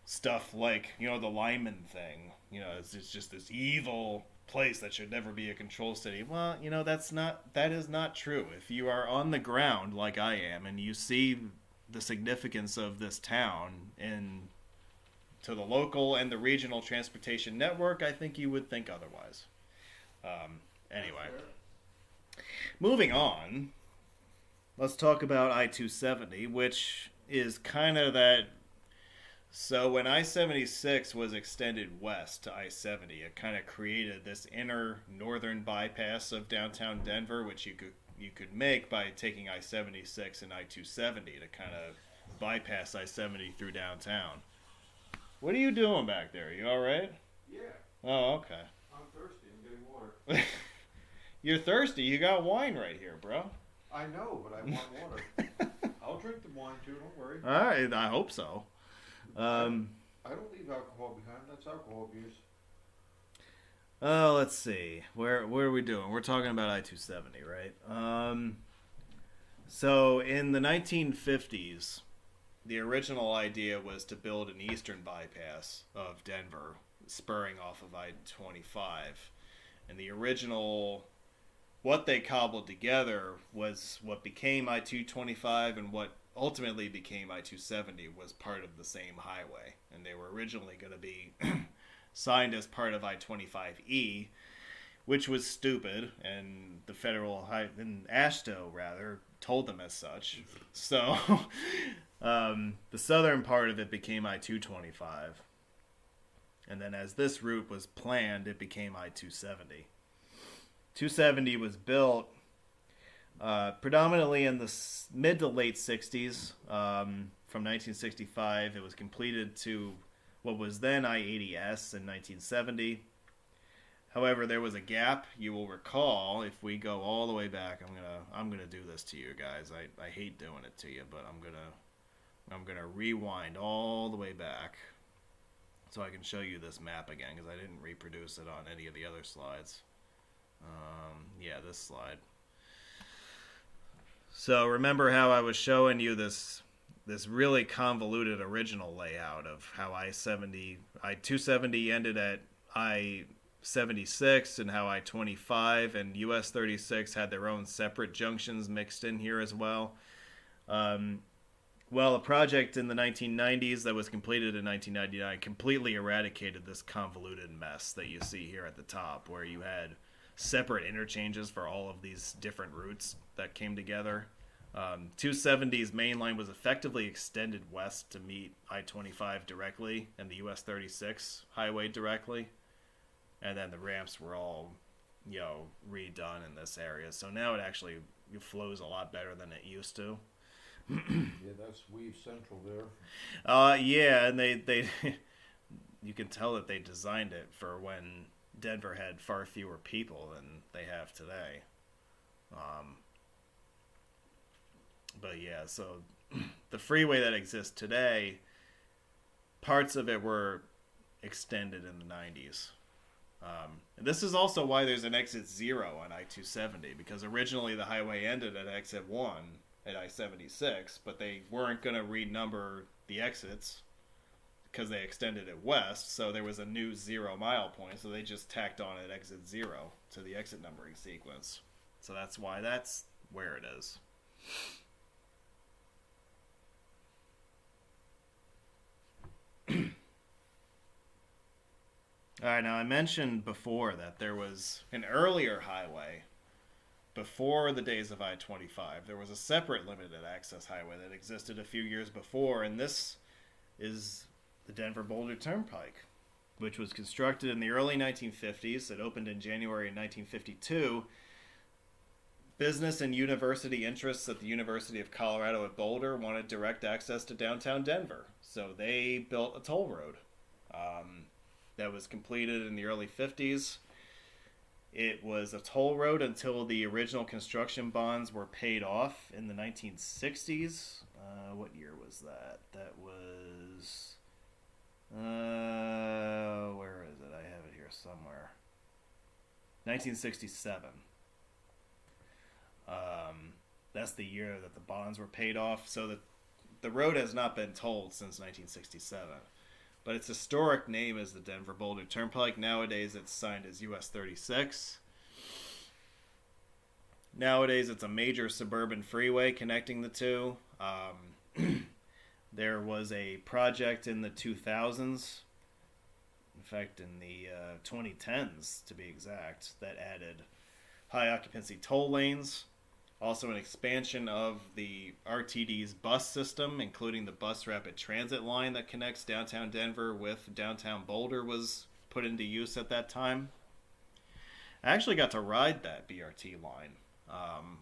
stuff like, the lineman thing. It's just this evil place that should never be a control city. Well, that is not true. If you are on the ground like I am and you see the significance of this town and to the local and the regional transportation network, I think you would think otherwise. Anyway, moving on, let's talk about I-270, which is kind of that. So when I-76 was extended west to I-70, it kind of created this inner northern bypass of downtown Denver, which you could make by taking I-76 and I-270 to kind of bypass I-70 through downtown. What are you doing back there? You all right? Yeah. Oh, okay. I'm thirsty. I'm getting water. You're thirsty. You got wine right here, bro. I know, but I want water. I'll drink the wine too. Don't worry. All right. I hope so. I don't leave alcohol behind. That's alcohol abuse. Oh, let's see. Where are we doing? We're talking about I-270, right? So in the 1950s, the original idea was to build an eastern bypass of Denver, spurring off of I-25. And the original, what they cobbled together was what became I-225, and what ultimately became I-270 was part of the same highway. And they were originally going to be signed as part of I-25E, which was stupid, and the AASHTO rather told them as such. So the southern part of it became I-225, and then as this route was planned, it became I-270. 270 was built predominantly in the mid to late 60s. From 1965, it was completed to what was then I-80S in 1970. However, there was a gap. You will recall, if we go all the way back, I'm gonna do this to you guys. I hate doing it to you, but I'm gonna rewind all the way back so I can show you this map again, because I didn't reproduce it on any of the other slides. Yeah, this slide. So remember how I was showing you this really convoluted original layout of how I-270 ended at I-76, and how I-25 and US 36 had their own separate junctions mixed in here as well. Well, a project in the 1990s that was completed in 1999 completely eradicated this convoluted mess that you see here at the top, where you had separate interchanges for all of these different routes that came together. 270's main line was effectively extended west to meet I-25 directly and the US 36 highway directly. And then the ramps were all, redone in this area. So now it actually flows a lot better than it used to. Yeah, that's Weave Central there. Yeah, and they you can tell that they designed it for when Denver had far fewer people than they have today. But yeah, so the freeway that exists today, parts of it were extended in the 90s. And this is also why there's an exit 0 on I-270, because originally the highway ended at exit 1 at I-76, but they weren't going to renumber the exits because they extended it west, so there was a new 0 mile point, so they just tacked on at exit 0 to the exit numbering sequence. So that's why that's where it is. Alright, now I mentioned before that there was an earlier highway before the days of I-25. There was a separate limited access highway that existed a few years before, and this is the Denver Boulder Turnpike, which was constructed in the early 1950s. It opened in January 1952. Business and university interests at the University of Colorado at Boulder wanted direct access to downtown Denver, so they built a toll road that was completed in the early 50s. It was a toll road until the original construction bonds were paid off in the 1960s. What year was that? That was... where somewhere. 1967. That's the year that the bonds were paid off. So the road has not been tolled since 1967. But its historic name is the Denver Boulder Turnpike. Nowadays it's signed as US 36. Nowadays it's a major suburban freeway connecting the two. There was a project in the 2000s, in fact in the 2010s to be exact, that added high occupancy toll lanes. Also an expansion of the RTD's bus system, including the bus rapid transit line that connects downtown Denver with downtown Boulder, was put into use at that time. I actually got to ride that BRT line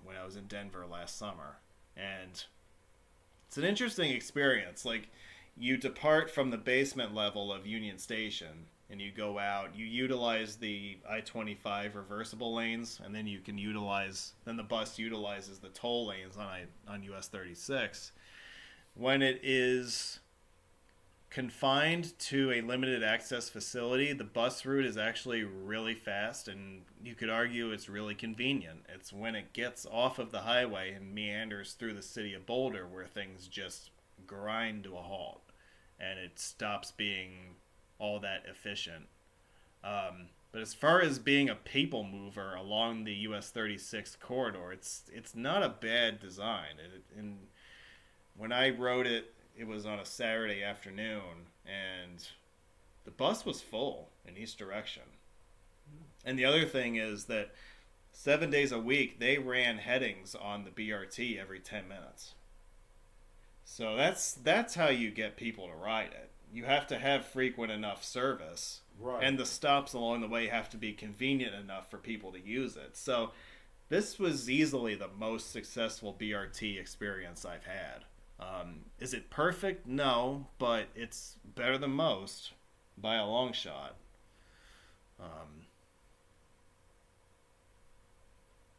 when I was in Denver last summer. And it's an interesting experience. Like, you depart from the basement level of Union Station and you go out, you utilize the I-25 reversible lanes, and then then the bus utilizes the toll lanes on US 36. When it is confined to a limited access facility, the bus route is actually really fast, and you could argue it's really convenient. It's when it gets off of the highway and meanders through the city of Boulder where things just grind to a halt, and it stops being all that efficient. But as far as being a people mover along the US 36 corridor, it's not a bad design. And when I rode it, it was on a Saturday afternoon, and the bus was full in each direction. And the other thing is that 7 days a week, they ran headings on the BRT every 10 minutes. So that's how you get people to ride it. You have to have frequent enough service, Right. and the stops along the way have to be convenient enough for people to use it. So this was easily the most successful BRT experience I've had. Is it perfect? No, but it's better than most by a long shot.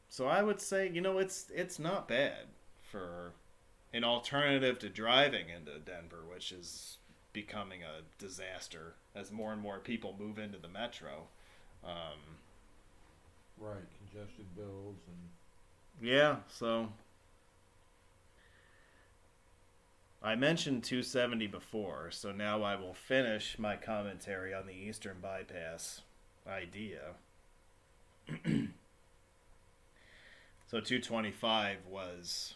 So I would say, it's not bad for an alternative to driving into Denver, which is becoming a disaster as more and more people move into the metro. Right, congestion bills and... Yeah, so I mentioned 270 before, so now I will finish my commentary on the Eastern Bypass idea. So 225 was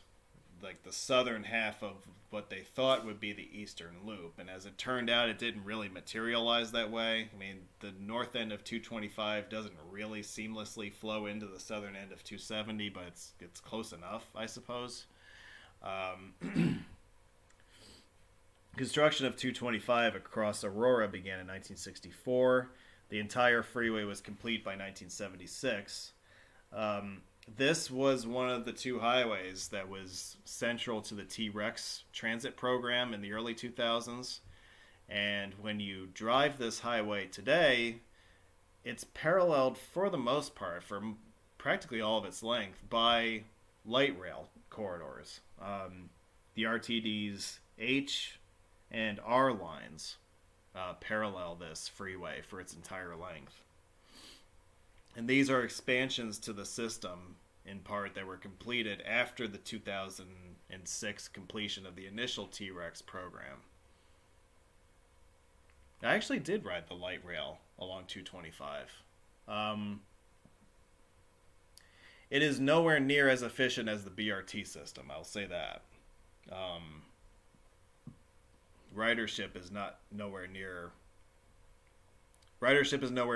like the southern half of what they thought would be the Eastern Loop, and as it turned out, it didn't really materialize that way. I mean, the north end of 225 doesn't really seamlessly flow into the southern end of 270, but it's close enough, I suppose. Construction of 225 across Aurora began in 1964. The entire freeway was complete by 1976. This was one of the two highways that was central to the T-Rex transit program in the early 2000s. And when you drive this highway today, it's paralleled for the most part, for practically all of its length, by light rail corridors. The RTD's H and R lines parallel this freeway for its entire length. And these are expansions to the system, in part, that were completed after the 2006 completion of the initial T-Rex program. I actually did ride the light rail along 225. It is nowhere near as efficient as the BRT system, I'll say that. Ridership is nowhere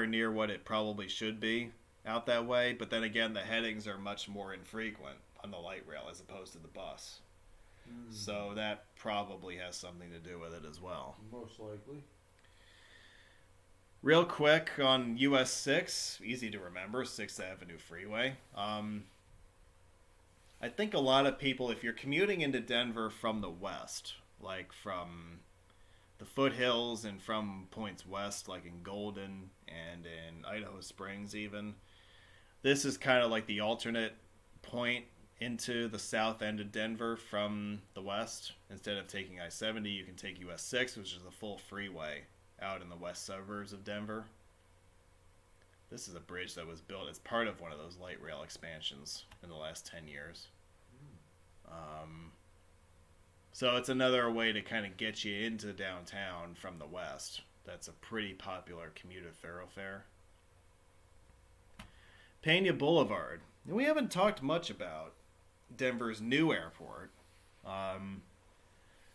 near what it probably should be out that way, but then again, the headings are much more infrequent on the light rail as opposed to the bus. So that probably has something to do with it as well. Most likely. Real quick on US 6, easy to remember, 6th Avenue Freeway. I think a lot of people, if you're commuting into Denver from the west, like from the foothills and from points west, like in Golden and in Idaho Springs even, this is kind of like the alternate point into the south end of Denver from the west. Instead of taking I-70, you can take US 6, which is a full freeway out in the west suburbs of Denver. This is a bridge that was built as part of one of those light rail expansions in the last 10 years. So it's another way to kind of get you into downtown from the west. That's a pretty popular commuter thoroughfare. Pena Boulevard. We haven't talked much about Denver's new airport.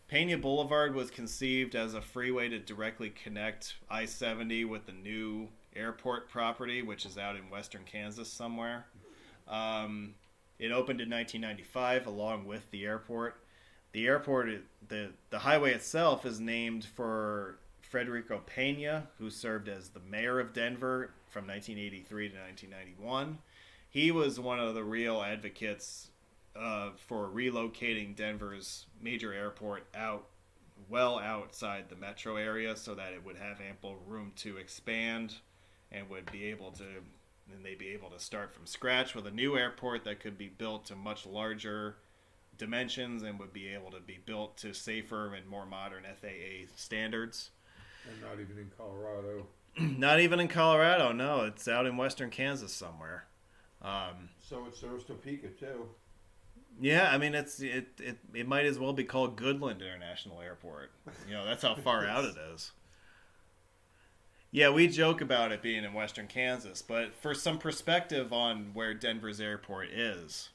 Pena Boulevard was conceived as a freeway to directly connect I-70 with the new airport property, which is out in western Kansas somewhere. It opened in 1995 along with the airport. The airport, the highway itself is named for Federico Pena, who served as the mayor of Denver from 1983 to 1991. He was one of the real advocates for relocating Denver's major airport well outside the metro area so that it would have ample room to expand and they'd be able to start from scratch with a new airport that could be built to much larger dimensions and would be able to be built to safer and more modern FAA standards. And not even in Colorado. Not even in Colorado, no. It's out in western Kansas somewhere. So it serves Topeka too. Yeah, I mean it might as well be called Goodland International Airport. That's how far out it is. Yeah, we joke about it being in western Kansas, but for some perspective on where Denver's airport is,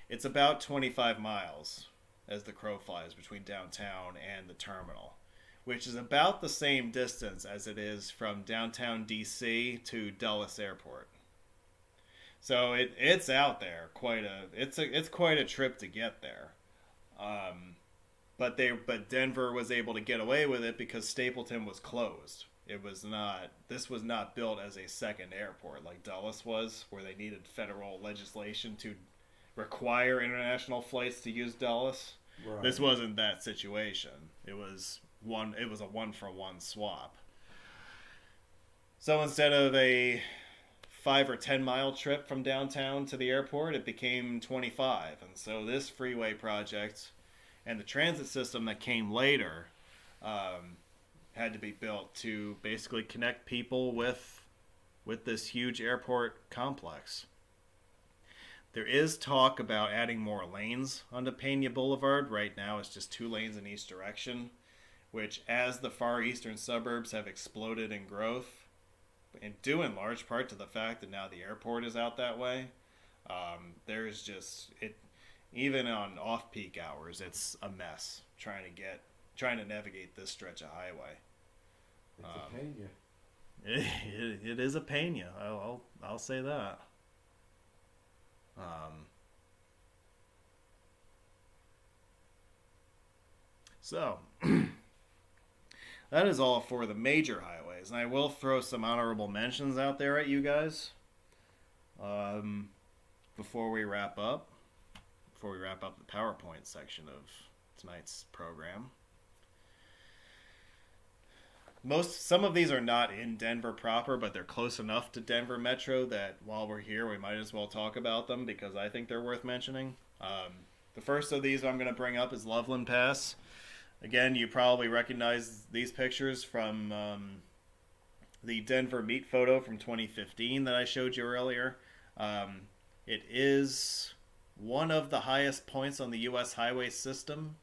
it's about 25 miles as the crow flies between downtown and the terminal, which is about the same distance as it is from downtown DC to Dulles Airport. So it's out there it's quite a trip to get there. But Denver was able to get away with it because Stapleton was closed. This was not built as a second airport like Dulles was, where they needed federal legislation to require international flights to use Dulles. Right. This wasn't that situation. It was a 1-for-1 swap. So instead of a 5 or 10 mile trip from downtown to the airport, it became 25. And so this freeway project and the transit system that came later had to be built to basically connect people with this huge airport complex. There is talk about adding more lanes onto Pena Boulevard. Right now it's just 2 lanes in each direction, which as the far eastern suburbs have exploded in growth, and due in large part to the fact that now the airport is out that way, there's just even on off-peak hours, it's a mess trying to navigate this stretch of highway. It's a Pena. It is a Pena. I'll say that. So that is all for the major highways, and I will throw some honorable mentions out there at you guys before we wrap up the PowerPoint section of tonight's program. Some of these are not in Denver proper, but they're close enough to Denver Metro that while we're here, we might as well talk about them because I think they're worth mentioning. The first of these I'm going to bring up is Loveland Pass. Again, you probably recognize these pictures from the Denver meet photo from 2015 that I showed you earlier. It is one of the highest points on the U.S. highway system.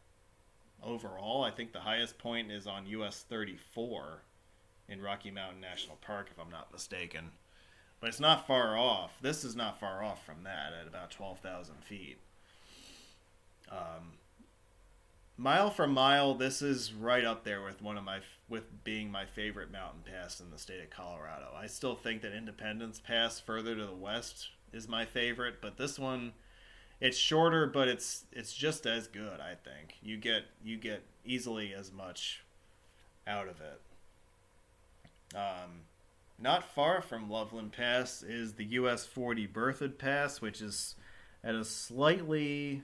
Overall, I think the highest point is on US 34 in Rocky Mountain National Park, if I'm not mistaken. But it's not far off. This is not far off from that at about 12,000 feet. Mile for mile, this is right up there with being my favorite mountain pass in the state of Colorado. I still think that Independence Pass further to the west is my favorite, but this one, it's shorter, but it's just as good, I think. You get easily as much out of it. Not far from Loveland Pass is the US 40 Berthoud Pass, which is at a slightly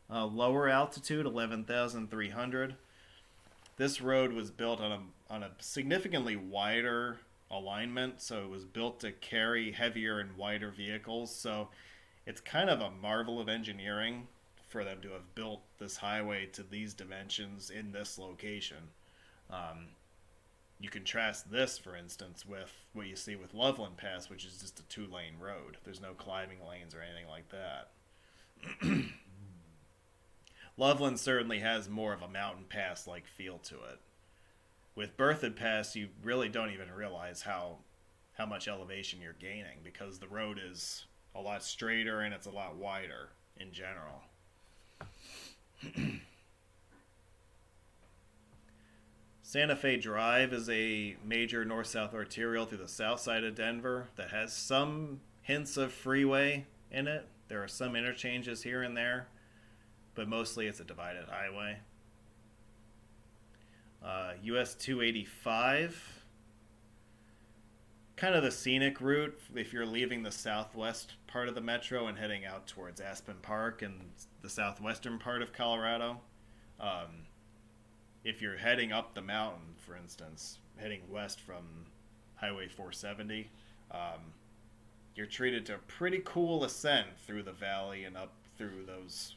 lower altitude, 11,300. This road was built on a significantly wider alignment, so it was built to carry heavier and wider vehicles. So it's kind of a marvel of engineering for them to have built this highway to these dimensions in this location. You contrast this, for instance, with what you see with Loveland Pass, which is just a 2-lane road. There's no climbing lanes or anything like that. Loveland certainly has more of a mountain pass-like feel to it. With Berthoud Pass, you really don't even realize how much elevation you're gaining, because the road is a lot straighter and it's a lot wider in general. Santa Fe Drive is a major north-south arterial through the south side of Denver that has some hints of freeway in it. There are some interchanges here and there, but mostly it's a divided highway. US 285, kind of the scenic route if you're leaving the southwest part of the metro and heading out towards Aspen Park and the southwestern part of Colorado. If you're heading up the mountain, for instance, heading west from Highway 470, you're treated to a pretty cool ascent through the valley and up through those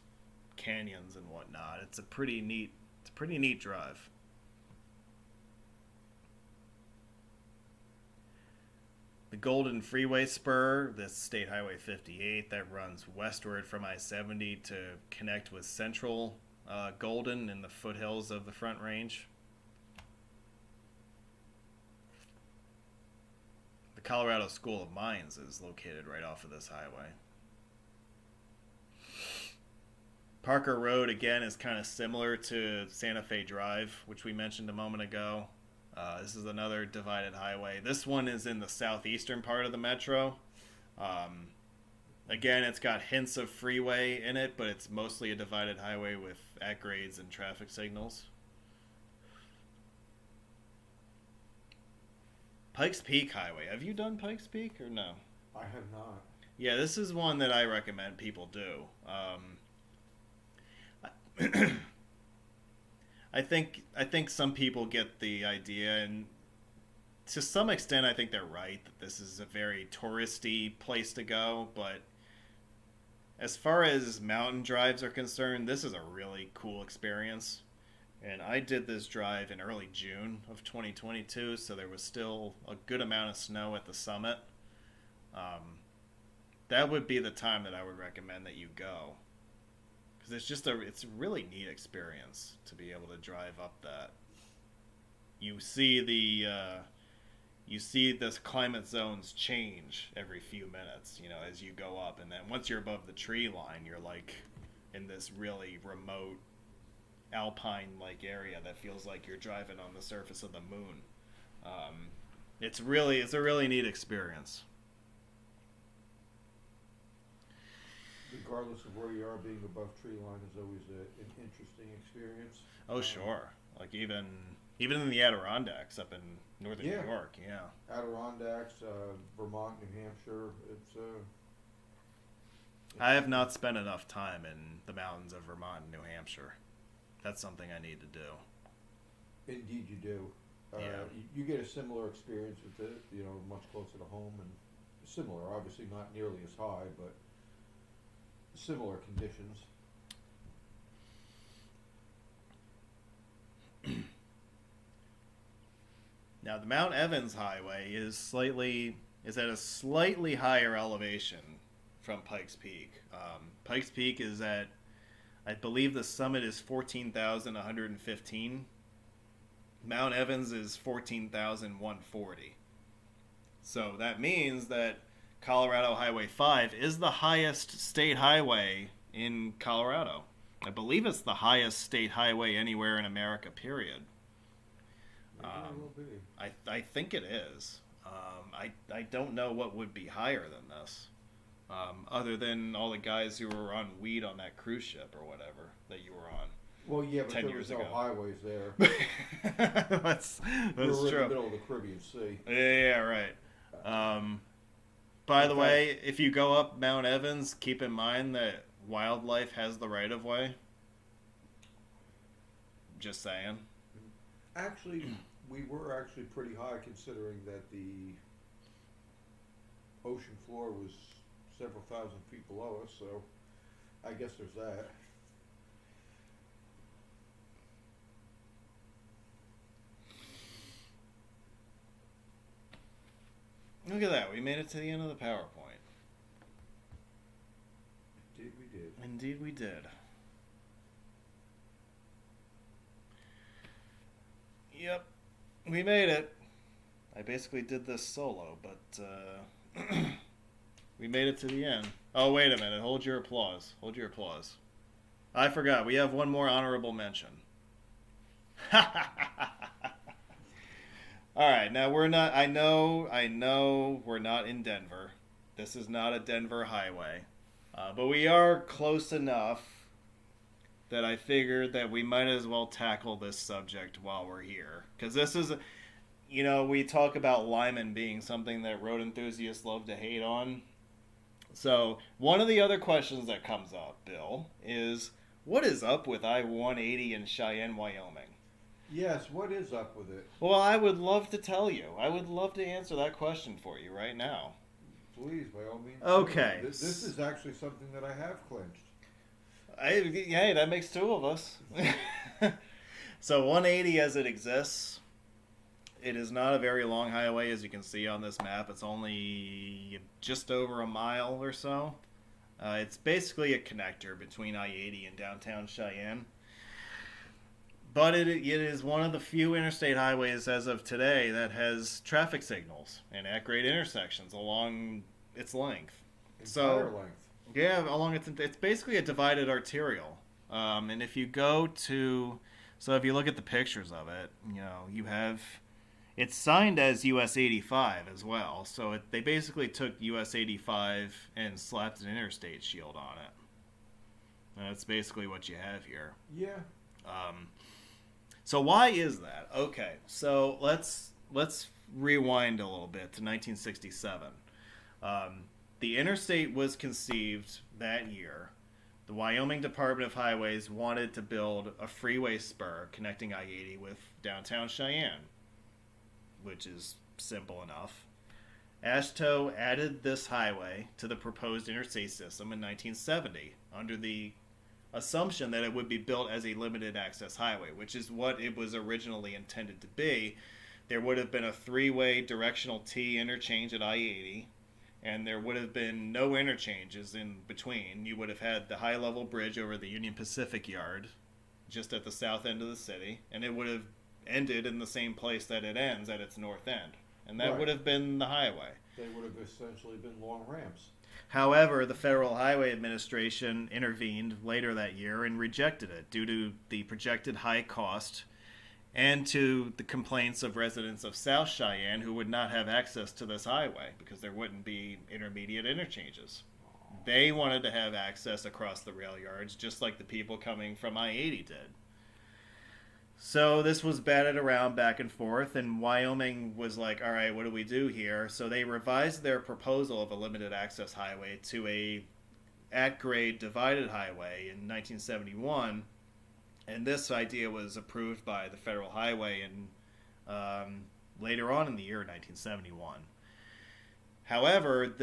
canyons and whatnot. It's a pretty neat drive. The Golden Freeway Spur, this State Highway 58 that runs westward from I-70 to connect with Central Golden in the foothills of the Front Range. The Colorado School of Mines is located right off of this highway. Parker Road, again, is kind of similar to Santa Fe Drive, which we mentioned a moment ago. This is another divided highway. This one is in the southeastern part of the metro. Again, it's got hints of freeway in it, but it's mostly a divided highway with at-grades and traffic signals. Pikes Peak Highway. Have you done Pikes Peak or no? I have not. Yeah, this is one that I recommend people do. I think some people get the idea, and to some extent I think they're right, that this is a very touristy place to go, but as far as mountain drives are concerned, this is a really cool experience. And I did this drive in early June of 2022, so there was still a good amount of snow at the summit. That would be the time that I would recommend that you go. Because it's a really neat experience to be able to drive up that. You see the climate zones change every few minutes, as you go up, and then once you're above the tree line, you're like in this really remote alpine-like area that feels like you're driving on the surface of the moon. It's a really neat experience. Regardless of where you are, being above tree line is always an interesting experience. Oh, sure. Like even in the Adirondacks up in northern New York, yeah. Adirondacks, Vermont, New Hampshire, I have not spent enough time in the mountains of Vermont and New Hampshire. That's something I need to do. Indeed you do. You get a similar experience with it, much closer to home, and similar, obviously not nearly as high, but similar conditions. Now, the Mount Evans Highway is at a slightly higher elevation from Pikes Peak. Pikes Peak is at, I believe the summit is 14,115. Mount Evans is 14,140. So that means that Colorado Highway 5 is the highest state highway in Colorado. I believe it's the highest state highway anywhere in America, period. I think it is. I don't know what would be higher than this, other than all the guys who were on weed on that cruise ship or whatever that you were on. Well, yeah, but 10 there years was no ago. highways there. that's we were true. in the middle of the Caribbean Sea. Yeah, right. By the way, if you go up Mount Evans, keep in mind that wildlife has the right of way. Just saying. Actually, we were actually pretty high considering that the ocean floor was several thousand feet below us, so I guess there's that. Look at that. We made it to the end of the PowerPoint. Indeed we did. Indeed we did. Yep. We made it. I basically did this solo, but we made it to the end. Oh, wait a minute. Hold your applause. Hold your applause. I forgot. We have one more honorable mention. All right. Now, we're not... I know we're not in Denver. This is not a Denver highway. But we are close enough that I figured that we might as well tackle this subject while we're here. Because this is... You know, we talk about Lyman being something that road enthusiasts love to hate on. So, one of the other questions that comes up, Bill, is what is up with I-180 in Cheyenne, Wyoming? Yes, what is up with it? Well, I would love to tell you. I would love to answer that question for you right now. Please, by all means. Okay. This is actually something that I have clinched. Hey, that makes two of us. So, 180 as it exists, it is not a very long highway, as you can see on this map. It's only just over a mile or so. It's basically a connector between I-80 and downtown Cheyenne. But it is one of the few interstate highways as of today that has traffic signals and at-grade intersections along its length. Entire length. Yeah, along it's basically a divided arterial. And if you go to... So if you look at the pictures of it, you know, you have... It's signed as US 85 as well, so they basically took US 85 and slapped an interstate shield on it. And that's basically what you have here. Yeah. So why is that? Okay, so let's rewind a little bit to 1967. The interstate was conceived that year. The Wyoming Department of Highways wanted to build a freeway spur connecting I-80 with downtown Cheyenne, which is simple enough. AASHTO added this highway to the proposed interstate system in 1970 under the assumption that it would be built as a limited access highway, which is what it was originally intended to be. There would have been a three-way directional T interchange at I-80, and there would have been no interchanges in between. You would have had the high-level bridge over the Union Pacific Yard just at the south end of the city, and it would have ended in the same place that it ends at its north end. And that would have been the highway. They would have essentially been long ramps. However, the Federal Highway Administration intervened later that year and rejected it due to the projected high cost and to the complaints of residents of South Cheyenne who would not have access to this highway because there wouldn't be intermediate interchanges. They wanted to have access across the rail yards just like the people coming from I-80 did. So this was batted around back and forth, and Wyoming was like, all right, what do we do here? So they revised their proposal of a limited access highway to a at-grade divided highway in 1971, and this idea was approved by the Federal Highway later on in the year 1971. However,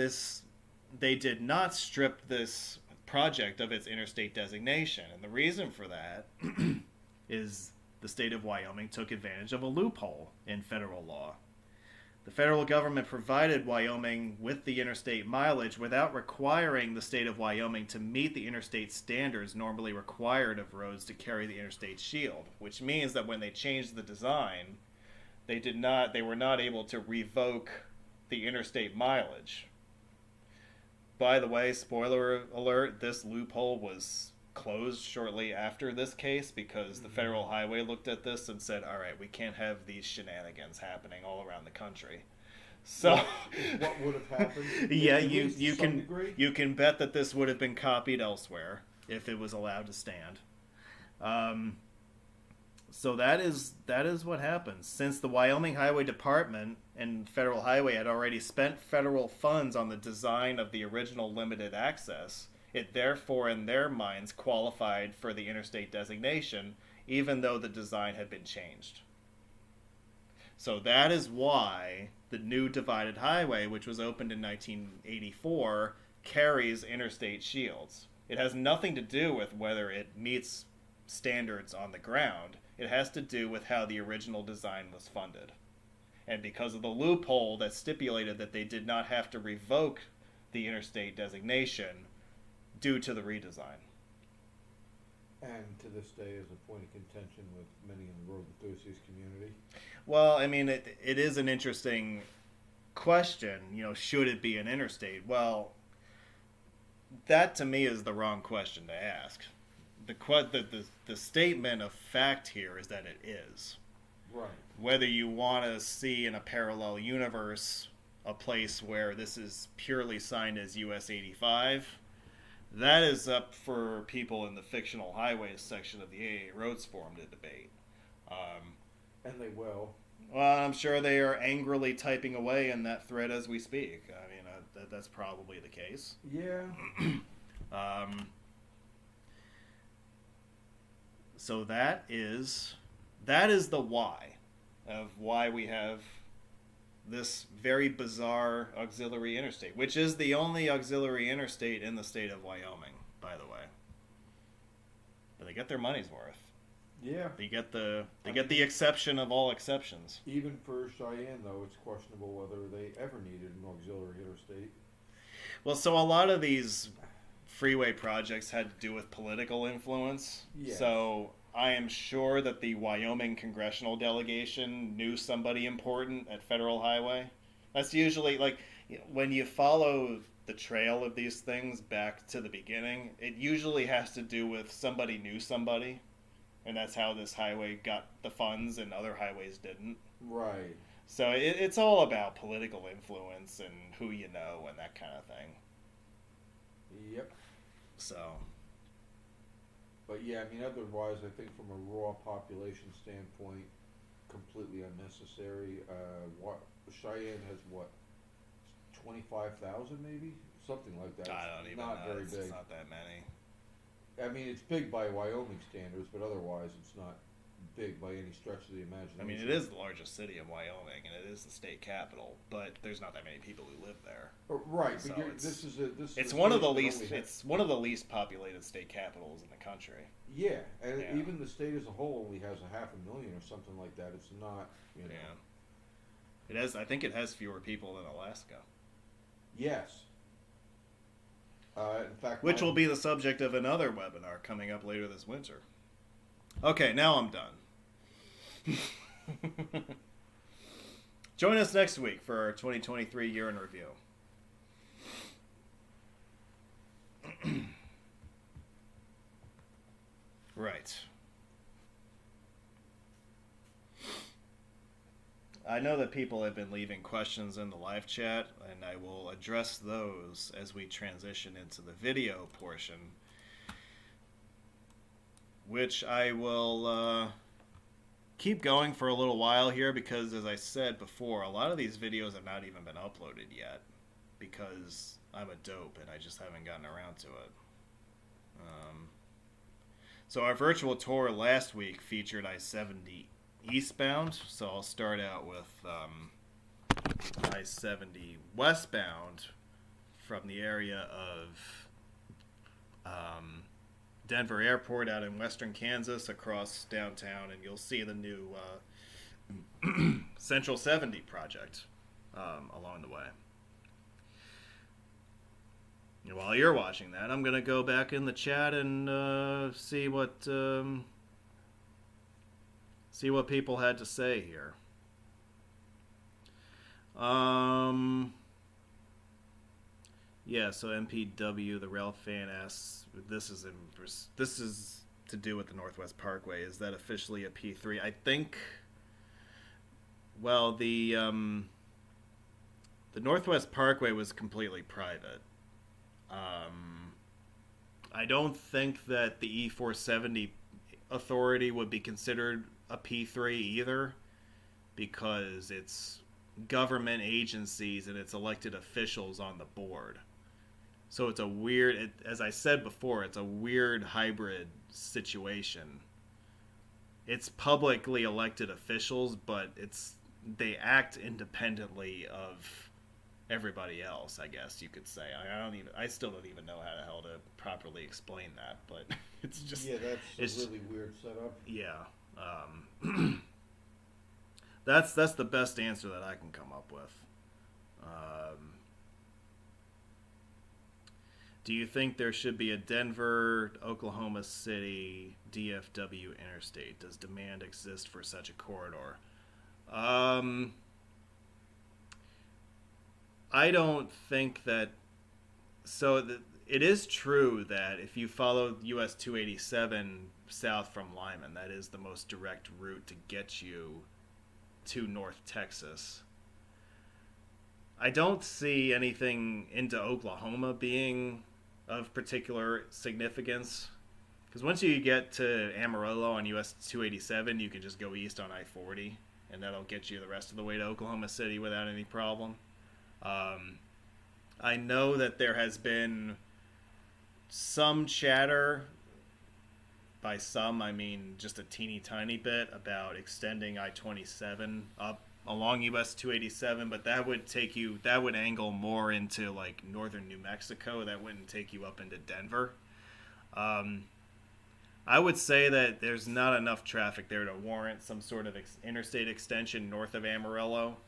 they did not strip this project of its interstate designation, and the reason for that is the state of Wyoming took advantage of a loophole in federal law. The federal government provided Wyoming with the interstate mileage without requiring the state of Wyoming to meet the interstate standards normally required of roads to carry the interstate shield, which means that when they changed the design, they were not able to revoke the interstate mileage. By the way, spoiler alert, this loophole was closed shortly after this case because the Federal Highway looked at this and said, all right, we can't have these shenanigans happening all around the country. So what would have happened? Yeah, you can bet that this would have been copied elsewhere if it was allowed to stand. So that is what happens. Since the Wyoming Highway Department and Federal Highway had already spent federal funds on the design of the original limited access, it therefore, in their minds, qualified for the interstate designation, even though the design had been changed. So that is why the new divided highway, which was opened in 1984, carries interstate shields. It has nothing to do with whether it meets standards on the ground. It has to do with how the original design was funded. And because of the loophole that stipulated that they did not have to revoke the interstate designation due to the redesign. And to this day is a point of contention with many in the road enthusiast community. Well, I mean, it is an interesting question, should it be an interstate? Well, that to me is the wrong question to ask. The statement of fact here is that it is. Right. Whether you want to see in a parallel universe a place where this is purely signed as US 85, that is up for people in the fictional highways section of the AARoads forum to debate. And they will. Well, I'm sure they are angrily typing away in that thread as we speak. I mean, that's probably the case. Yeah. So that is the why of why we have this very bizarre auxiliary interstate, which is the only auxiliary interstate in the state of Wyoming, by the way. But they get their money's worth. Yeah. They get the exception of all exceptions. Even for Cheyenne, though, it's questionable whether they ever needed an auxiliary interstate. Well, so a lot of these freeway projects had to do with political influence. Yes. So I am sure that the Wyoming congressional delegation knew somebody important at Federal Highway. That's usually, like, when you follow the trail of these things back to the beginning, it usually has to do with somebody knew somebody. And that's how this highway got the funds and other highways didn't. Right. So it's all about political influence and who you know and that kind of thing. Yep. So. But yeah, I mean, otherwise, I think from a raw population standpoint, completely unnecessary. Cheyenne has what, 25,000 maybe, something like that. I don't even not know. Very big. It's not that many. I mean, it's big by Wyoming standards, but otherwise, it's not big by any stretch of the imagination. I mean, it is the largest city in Wyoming, and it is the state capital, but there's not that many people who live there. Right, So but it's one of the least populated state capitals in the country. Yeah, and Yeah. even the state as a whole only has 500,000 or something like that. It's not, Yeah. It has. I think it has fewer people than Alaska. Yes. In fact, Which will be the subject of another webinar coming up later this winter. Okay, now I'm done. Join us next week for our 2023 year in review. Right. I know that people have been leaving questions in the live chat, and I will address those as we transition into the video portion, which I will keep going for a little while here because, as I said before, a lot of these videos have not even been uploaded yet because I'm a dope and I just haven't gotten around to it. So our virtual tour last week featured I-70 eastbound, so I'll start out with I-70 westbound from the area of Denver Airport out in western Kansas across downtown, and you'll see the new Central 70 project along the way. And while you're watching that, I'm going to go back in the chat and see what people had to say here. Yeah, so MPW, the rail fan asks, this is to do with the Northwest Parkway. Is that officially a P3? I think, well, the Northwest Parkway was completely private. I don't think that the E470 authority would be considered a P3 either, because it's government agencies and it's elected officials on the board. So it's a weird, as I said before, it's a weird hybrid situation. It's publicly elected officials, but they act independently of everybody else, I guess you could say. I still don't even know how the hell to properly explain that, but it's just, that's a really weird setup. Yeah. That's the best answer that I can come up with. Do you think there should be a Denver, Oklahoma City, DFW interstate? Does demand exist for such a corridor? I don't think that. It is true that if you follow US 287 south from Lyman, that is the most direct route to get you to North Texas. I don't see anything into Oklahoma being of particular significance. Because once you get to Amarillo on US 287, you can just go east on I-40, and that'll get you the rest of the way to Oklahoma City without any problem. I know that there has been some chatter, by some I mean just a teeny tiny bit, about extending I-27 up along US 287, but that would angle more into like northern New Mexico. That wouldn't take you up into Denver. I would say that there's not enough traffic there to warrant some sort of interstate extension north of Amarillo.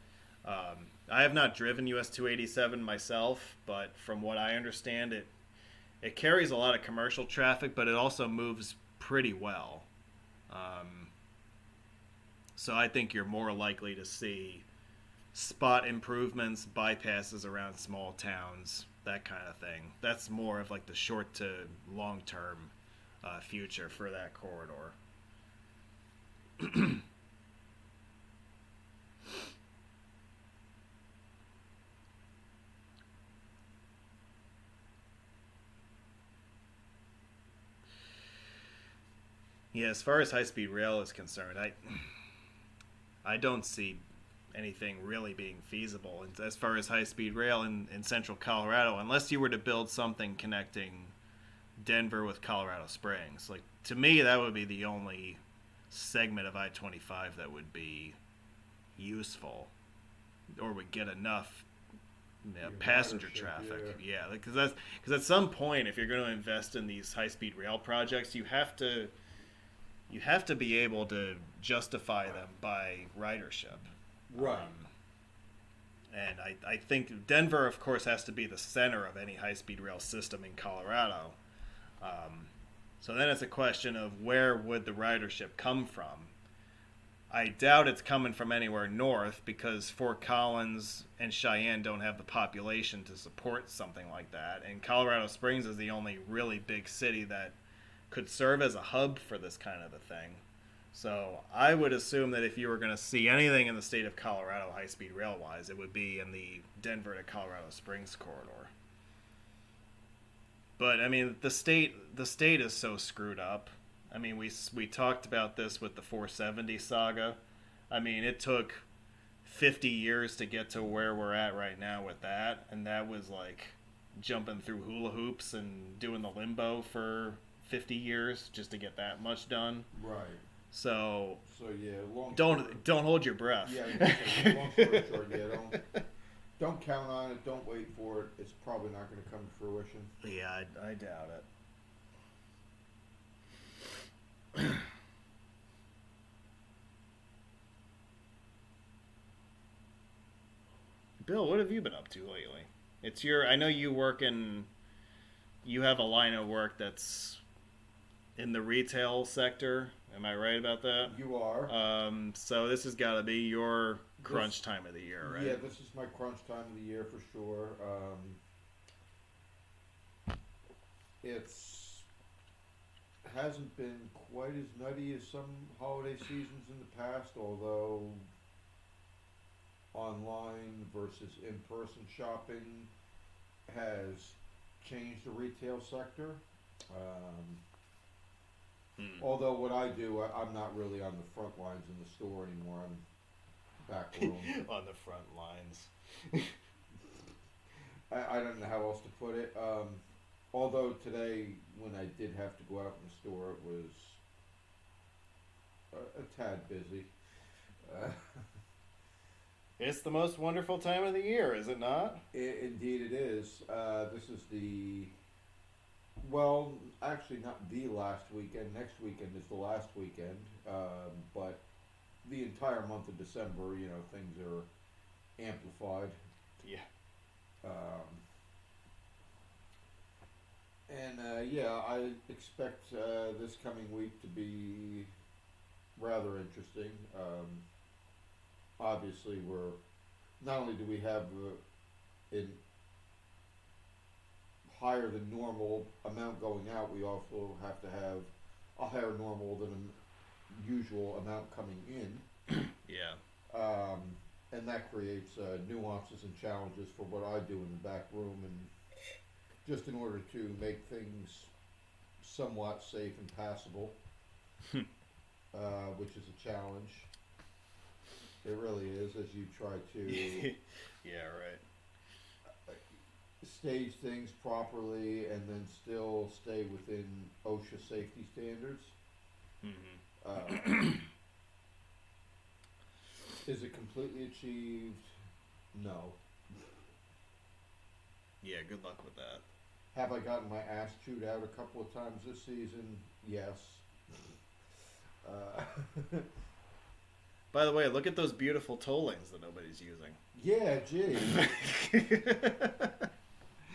I have not driven US 287 myself, but from what I understand, it carries a lot of commercial traffic, but it also moves pretty well. So I think you're more likely to see spot improvements, bypasses around small towns, that kind of thing. That's more of like the short to long term future for that corridor. Yeah, as far as high-speed rail is concerned, I don't see anything really being feasible as far as high-speed rail in central Colorado, unless you were to build something connecting Denver with Colorado Springs. Like, to me, that would be the only segment of I-25 that would be useful or would get enough passenger traffic. Yeah, because at some point, if you're going to invest in these high-speed rail projects, you have to be able to justify them by ridership. Right. And I think Denver, of course, has to be the center of any high-speed rail system in Colorado. So then it's a question of where would the ridership come from? I doubt it's coming from anywhere north because Fort Collins and Cheyenne don't have the population to support something like that. And Colorado Springs is the only really big city that could serve as a hub for this kind of a thing. So I would assume that if you were going to see anything in the state of Colorado high-speed rail-wise, it would be in the Denver to Colorado Springs corridor. But I mean, the state is so screwed up. I mean, we talked about this with the 470 saga. I mean, it took 50 years to get to where we're at right now with that, and that was like jumping through hula hoops and doing the limbo for 50 years just to get that much done. Right. So yeah, don't hold your breath. Yeah, long story short, yeah, don't count on it. Don't wait for it. It's probably not going to come to fruition. Yeah, I doubt it. Bill, what have you been up to lately? I know you have a line of work that's in the retail sector. Am I right about that? You are. So this has got to be your crunch time of the year, right? Yeah, this is my crunch time of the year for sure. Hasn't been quite as nutty as some holiday seasons in the past, although online versus in-person shopping has changed the retail sector. Although what I do, I'm not really on the front lines in the store anymore. I'm back room. On the front lines. I don't know how else to put it. Although today, when I did have to go out in the store, it was a tad busy. It's the most wonderful time of the year, is it not? Indeed it is. This is well, actually not the last weekend. Next weekend is the last weekend. But the entire month of December, things are amplified. Yeah. Um, yeah, I expect this coming week to be rather interesting. Obviously, we're not only do we have an higher than normal amount going out, we also have to have a higher normal than usual amount coming in. Yeah. And that creates nuances and challenges for what I do in the back room, and just in order to make things somewhat safe and passable, which is a challenge. It really is, as you try to Yeah, right. stage things properly and then still stay within OSHA safety standards. Is it completely achieved? No. Yeah, good luck with that. Have I gotten my ass chewed out a couple of times this season? Yes. By the way, look at those beautiful toll lanes that nobody's using. Yeah, gee.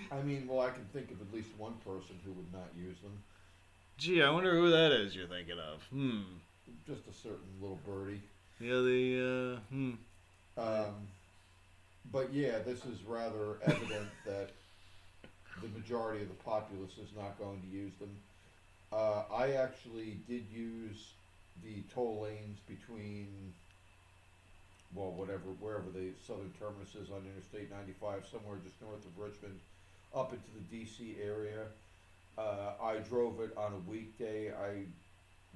I mean, well, I can think of at least one person who would not use them. Gee, I wonder who that is you're thinking of. Just a certain little birdie. Yeah, But yeah, this is rather evident that the majority of the populace is not going to use them. I actually did use the toll lanes between, well, wherever the southern terminus is on Interstate 95, somewhere just north of Richmond, up into the DC area. I drove it on a weekday. I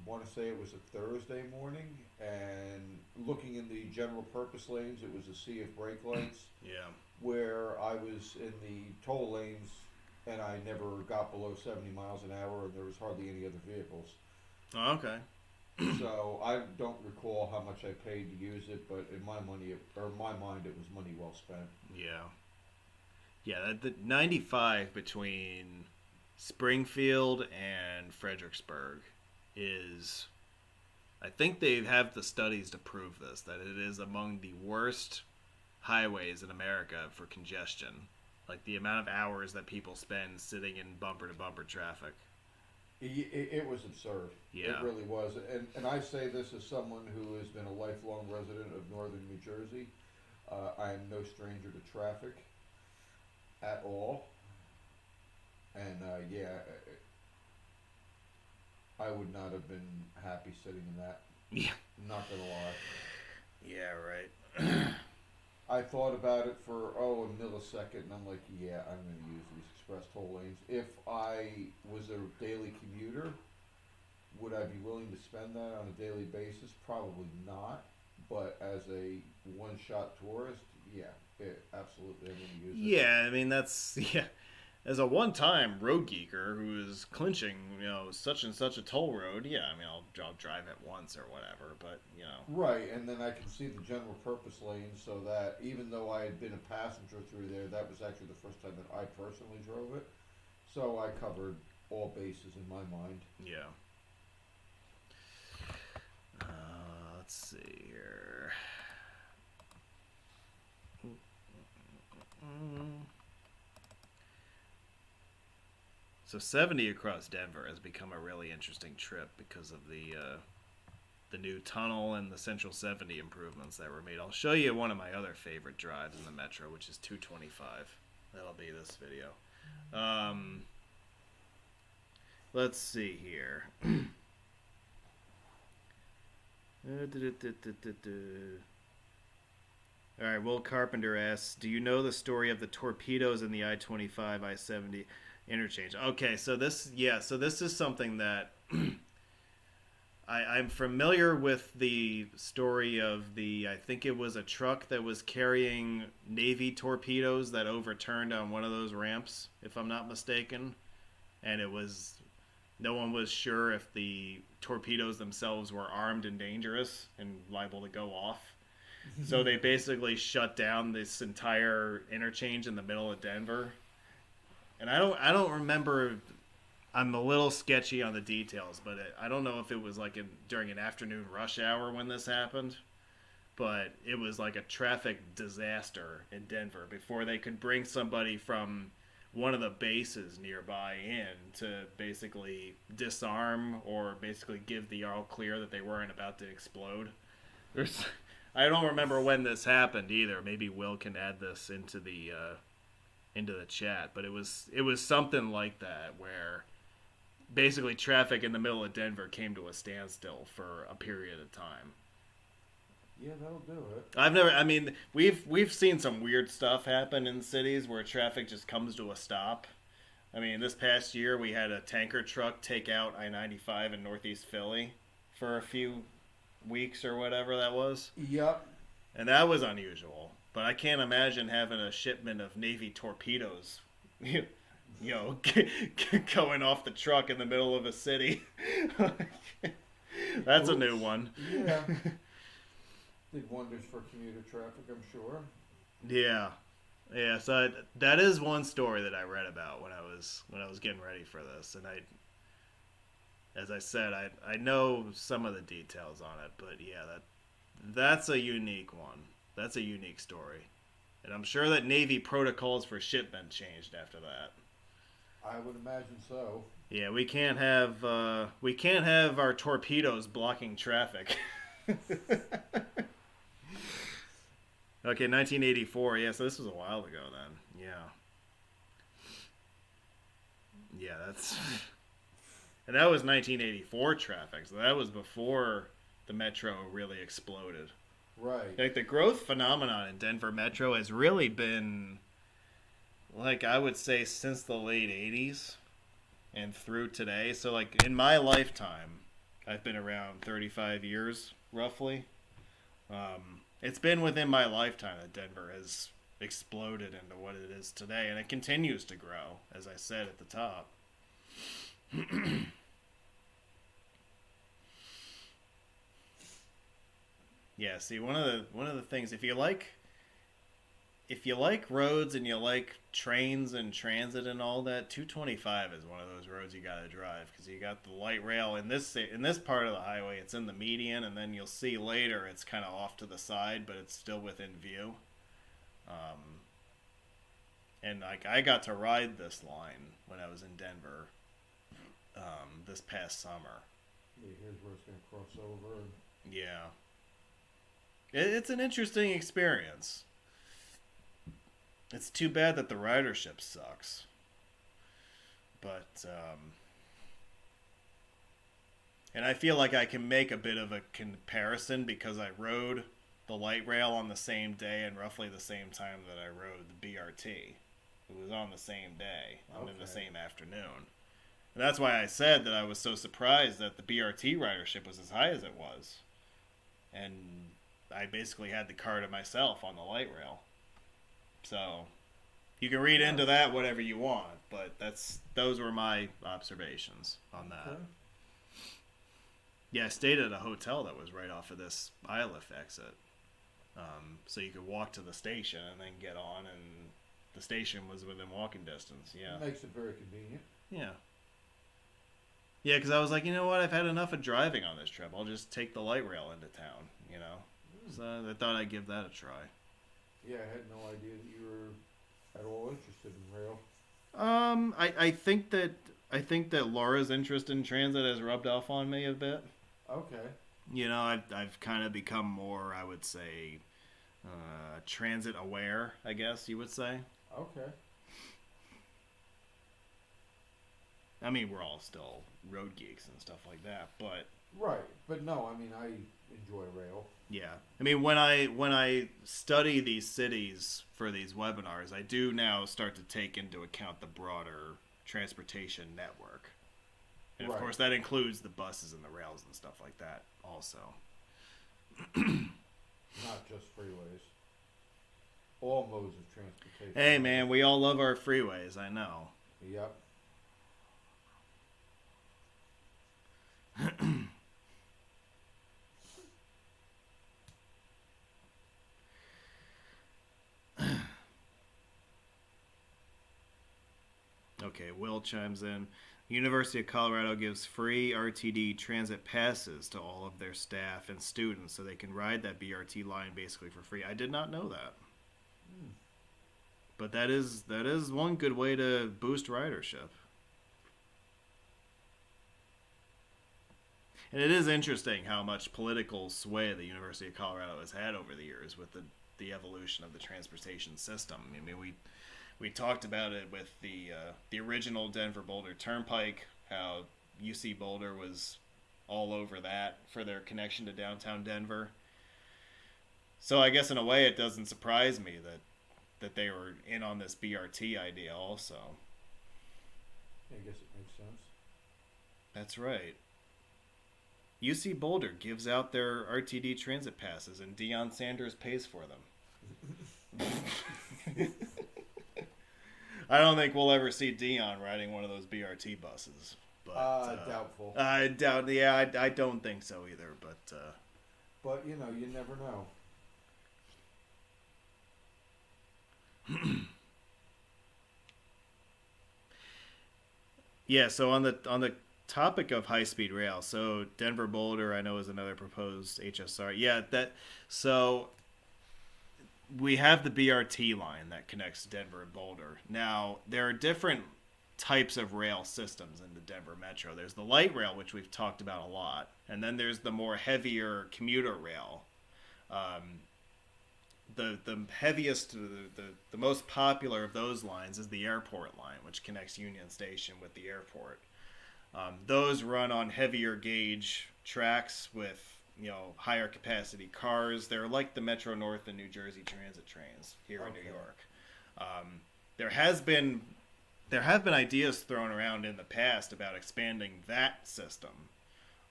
want to say it was a Thursday morning, and looking in the general purpose lanes, it was a sea of brake lights. Yeah. Where I was in the toll lanes, and I never got below 70 miles an hour, and there was hardly any other vehicles. Oh, okay. So I don't recall how much I paid to use it, but in my mind, it was money well spent. Yeah. Yeah, the 95 between Springfield and Fredericksburg is, I think they have the studies to prove this, that it is among the worst highways in America for congestion. Like the amount of hours that people spend sitting in bumper to bumper traffic. It was absurd. Yeah. It really was. And I say this as someone who has been a lifelong resident of northern New Jersey. I am no stranger to traffic at all. And yeah, I would not have been happy sitting in that. Yeah. Not gonna lie. Yeah, right. I thought about it for a millisecond, and I'm like, yeah, I'm going to use these express toll lanes. If I was a daily commuter, would I be willing to spend that on a daily basis? Probably not. But as a one-shot tourist, yeah, absolutely, I'm going to use it. Yeah, I mean, that's, yeah. As a one-time road geeker who is clinching, such and such a toll road, yeah, I mean, I'll drive it once or whatever, but, Right, and then I can see the general purpose lane, so that even though I had been a passenger through there, that was actually the first time that I personally drove it. So I covered all bases in my mind. Yeah. Let's see here. So 70 across Denver has become a really interesting trip because of the new tunnel and the Central 70 improvements that were made. I'll show you one of my other favorite drives in the metro, which is 225. That'll be this video. Let's see here. All right, Will Carpenter asks, do you know the story of the torpedoes in the I-25, I-70 interchange? Okay, so this is something that I'm familiar with the story of I think it was a truck that was carrying Navy torpedoes that overturned on one of those ramps, if I'm not mistaken. And no one was sure if the torpedoes themselves were armed and dangerous and liable to go off. So they basically shut down this entire interchange in the middle of Denver. And I don't remember I'm a little sketchy on the details, but I don't know if it was like during an afternoon rush hour when this happened, but it was like a traffic disaster in Denver before they could bring somebody from one of the bases nearby in to basically disarm or basically give the all clear that they weren't about to explode. There's, I don't remember when this happened either. Maybe Will can add this into the chat, but it was something like that where basically traffic in the middle of Denver came to a standstill for a period of time. Yeah, that'll do it. I mean, we've seen some weird stuff happen in cities where traffic just comes to a stop. I mean, this past year we had a tanker truck take out I-95 in Northeast Philly for a few weeks or whatever that was. Yep. And that was unusual. But I can't imagine having a shipment of Navy torpedoes, going off the truck in the middle of a city. That's a new one. Yeah. Did wonders for commuter traffic, I'm sure. Yeah. Yeah, so that is one story that I read about when I was getting ready for this, and as I said, I know some of the details on it, but yeah, that's a unique one. That's a unique story. And I'm sure that Navy protocols for shipment changed after that. I would imagine so. Yeah, we can't have our torpedoes blocking traffic. Okay, 1984. Yeah, so this was a while ago then. Yeah, that's and that was 1984 traffic. So that was before the metro really exploded. Right. Like the growth phenomenon in Denver Metro has really been, like I would say, since the late 80s and through today. So like in my lifetime, I've been around 35 years roughly. It's been within my lifetime that Denver has exploded into what it is today, and it continues to grow, as I said at the top. Yeah, see, one of the things, if you like roads and you like trains and transit and all that, 225 is one of those roads you got to drive, because you got the light rail in this part of the highway. It's in the median, and then you'll see later it's kind of off to the side, but it's still within view. And like I got to ride this line when I was in Denver this past summer. Yeah, here's where it's going to cross over. Yeah. It's an interesting experience. It's too bad that the ridership sucks. But, and I feel like I can make a bit of a comparison because I rode the light rail on the same day and roughly the same time that I rode the BRT. It was on the same day, in the same afternoon. And that's why I said that I was so surprised that the BRT ridership was as high as it was. And I basically had the car to myself on the light rail. So you can read into that whatever you want, but those were my observations on that. Okay. Yeah, I stayed at a hotel that was right off of this Iliff exit. So you could walk to the station and then get on, and the station was within walking distance. Yeah. It makes it very convenient. Yeah. Yeah, because I was like, you know what? I've had enough of driving on this trip. I'll just take the light rail into town, So I thought I'd give that a try. Yeah, I had no idea that you were at all interested in rail. I think that Laura's interest in transit has rubbed off on me a bit. Okay. I've kind of become more, I would say, transit aware, I guess you would say. Okay. I mean, we're all still road geeks and stuff like that, but... Right, but no, I mean, I enjoy rail. Yeah. I mean, when I study these cities for these webinars, I do now start to take into account the broader transportation network. And of course, that includes the buses and the rails and stuff like that also. Not just freeways. All modes of transportation. Hey, man, we all love our freeways, I know. Yep. Okay, Will chimes in. University of Colorado gives free RTD transit passes to all of their staff and students so they can ride that BRT line basically for free. I did not know that. But that is one good way to boost ridership. And it is interesting how much political sway the University of Colorado has had over the years with the evolution of the transportation system. I mean, we talked about it with the original Denver Boulder Turnpike, how UC Boulder was all over that for their connection to downtown Denver. So I guess in a way it doesn't surprise me that they were in on this BRT idea also. I guess it makes sense. That's right. UC Boulder gives out their RTD transit passes and Deion Sanders pays for them. I don't think we'll ever see Deion riding one of those BRT buses. But, doubtful. I doubt. Yeah, I don't think so either. But you know, you never know. Yeah. So on the topic of high-speed rail, so Denver Boulder, I know, is another proposed HSR. Yeah. So we have the BRT line that connects Denver and Boulder. Now there are different types of rail systems in the Denver Metro. There's the light rail, which we've talked about a lot, and then there's the more heavier commuter rail. The heaviest, the most popular of those lines is the airport line, which connects Union Station with the airport. Those run on heavier gauge tracks with higher capacity cars. They're like the Metro North and New Jersey transit trains here in New York. There have been ideas thrown around in the past about expanding that system.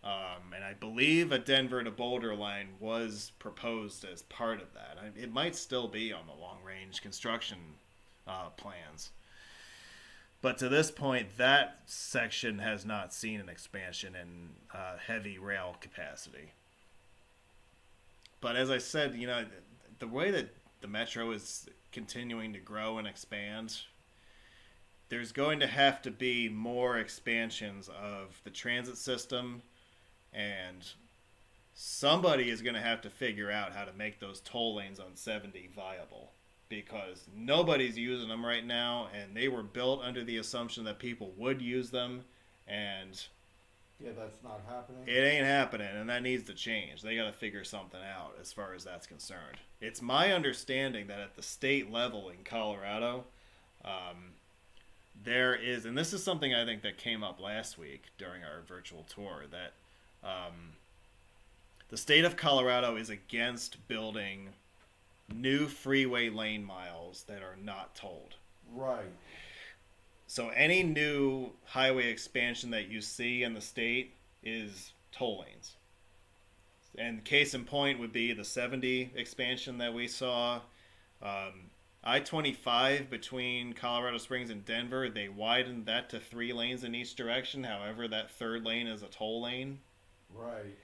And I believe a Denver to Boulder line was proposed as part of that. It might still be on the long-range construction plans. But to this point, that section has not seen an expansion in heavy rail capacity. But as I said, the way that the Metro is continuing to grow and expand, there's going to have to be more expansions of the transit system, and somebody is going to have to figure out how to make those toll lanes on 70 viable, because nobody's using them right now, and they were built under the assumption that people would use them, and yeah, that's not happening. It ain't happening, and that needs to change. They got to figure something out as far as that's concerned. It's my understanding that at the state level in Colorado, there is, and this is something I think that came up last week during our virtual tour, that the state of Colorado is against building new freeway lane miles that are not tolled. Right. So any new highway expansion that you see in the state is toll lanes. And case in point would be the 70 expansion that we saw. I-25 between Colorado Springs and Denver, they widened that to 3 lanes in each direction. However, that third lane is a toll lane. Right.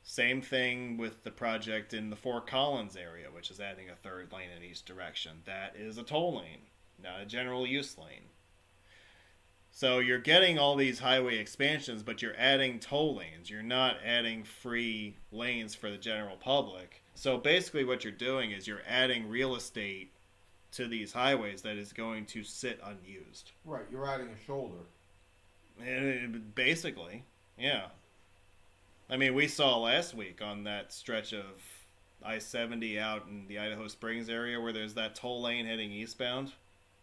Same thing with the project in the Fort Collins area, which is adding a third lane in each direction. That is a toll lane, not a general use lane. So you're getting all these highway expansions, but you're adding toll lanes. You're not adding free lanes for the general public. So basically what you're doing is you're adding real estate to these highways that is going to sit unused. Right, you're adding a shoulder. Basically, yeah. I mean, we saw last week on that stretch of I-70 out in the Idaho Springs area where there's that toll lane heading eastbound.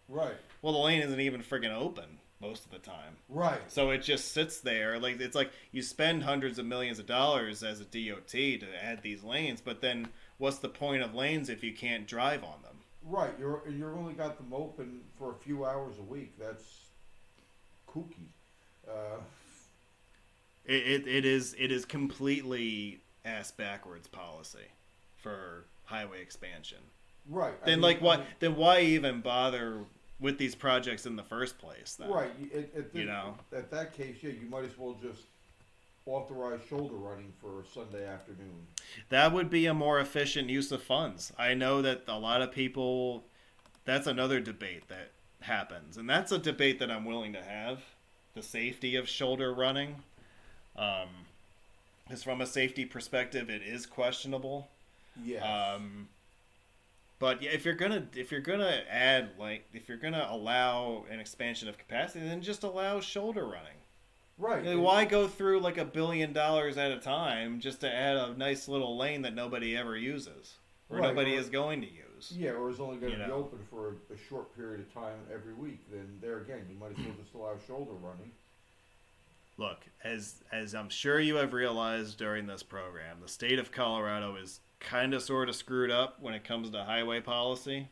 Right. Well, the lane isn't even friggin' open most of the time. Right. So it just sits there. Like, it's like you spend hundreds of millions of dollars as a DOT to add these lanes, but then what's the point of lanes if you can't drive on them? Right. You're only got them open for a few hours a week. That's kooky. It is completely ass backwards policy for highway expansion. Right. Then why even bother with these projects in the first place? Then? Right. At that case, yeah, you might as well just authorize shoulder running for Sunday afternoon. That would be a more efficient use of funds. I know that a lot of people. That's another debate that happens. And that's a debate that I'm willing to have. The safety of shoulder running. Because from a safety perspective, it is questionable. Yes. But yeah, if you're gonna add, like, if you're gonna allow an expansion of capacity, then just allow shoulder running. Right. Like, why go through like $1 billion at a time just to add a nice little lane that nobody ever uses, or nobody is going to use? Yeah, or is only going to be open for a short period of time every week. Then there again, you might as well just allow shoulder running. Look, as I'm sure you have realized during this program, the state of Colorado is kind of sort of screwed up when it comes to highway policy.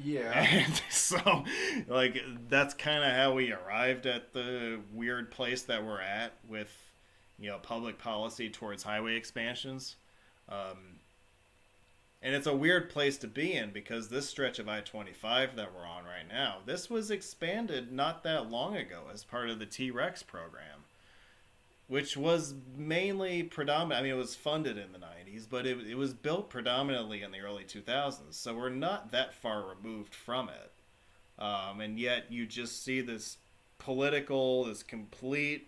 Yeah. And so, like, that's kind of how we arrived at the weird place that we're at with, public policy towards highway expansions. And it's a weird place to be in because this stretch of I-25 that we're on right now, this was expanded not that long ago as part of the T-Rex program, which was mainly predominant. I mean, it was funded in the 90s, but it was built predominantly in the early 2000s. So we're not that far removed from it. And yet you just see this complete,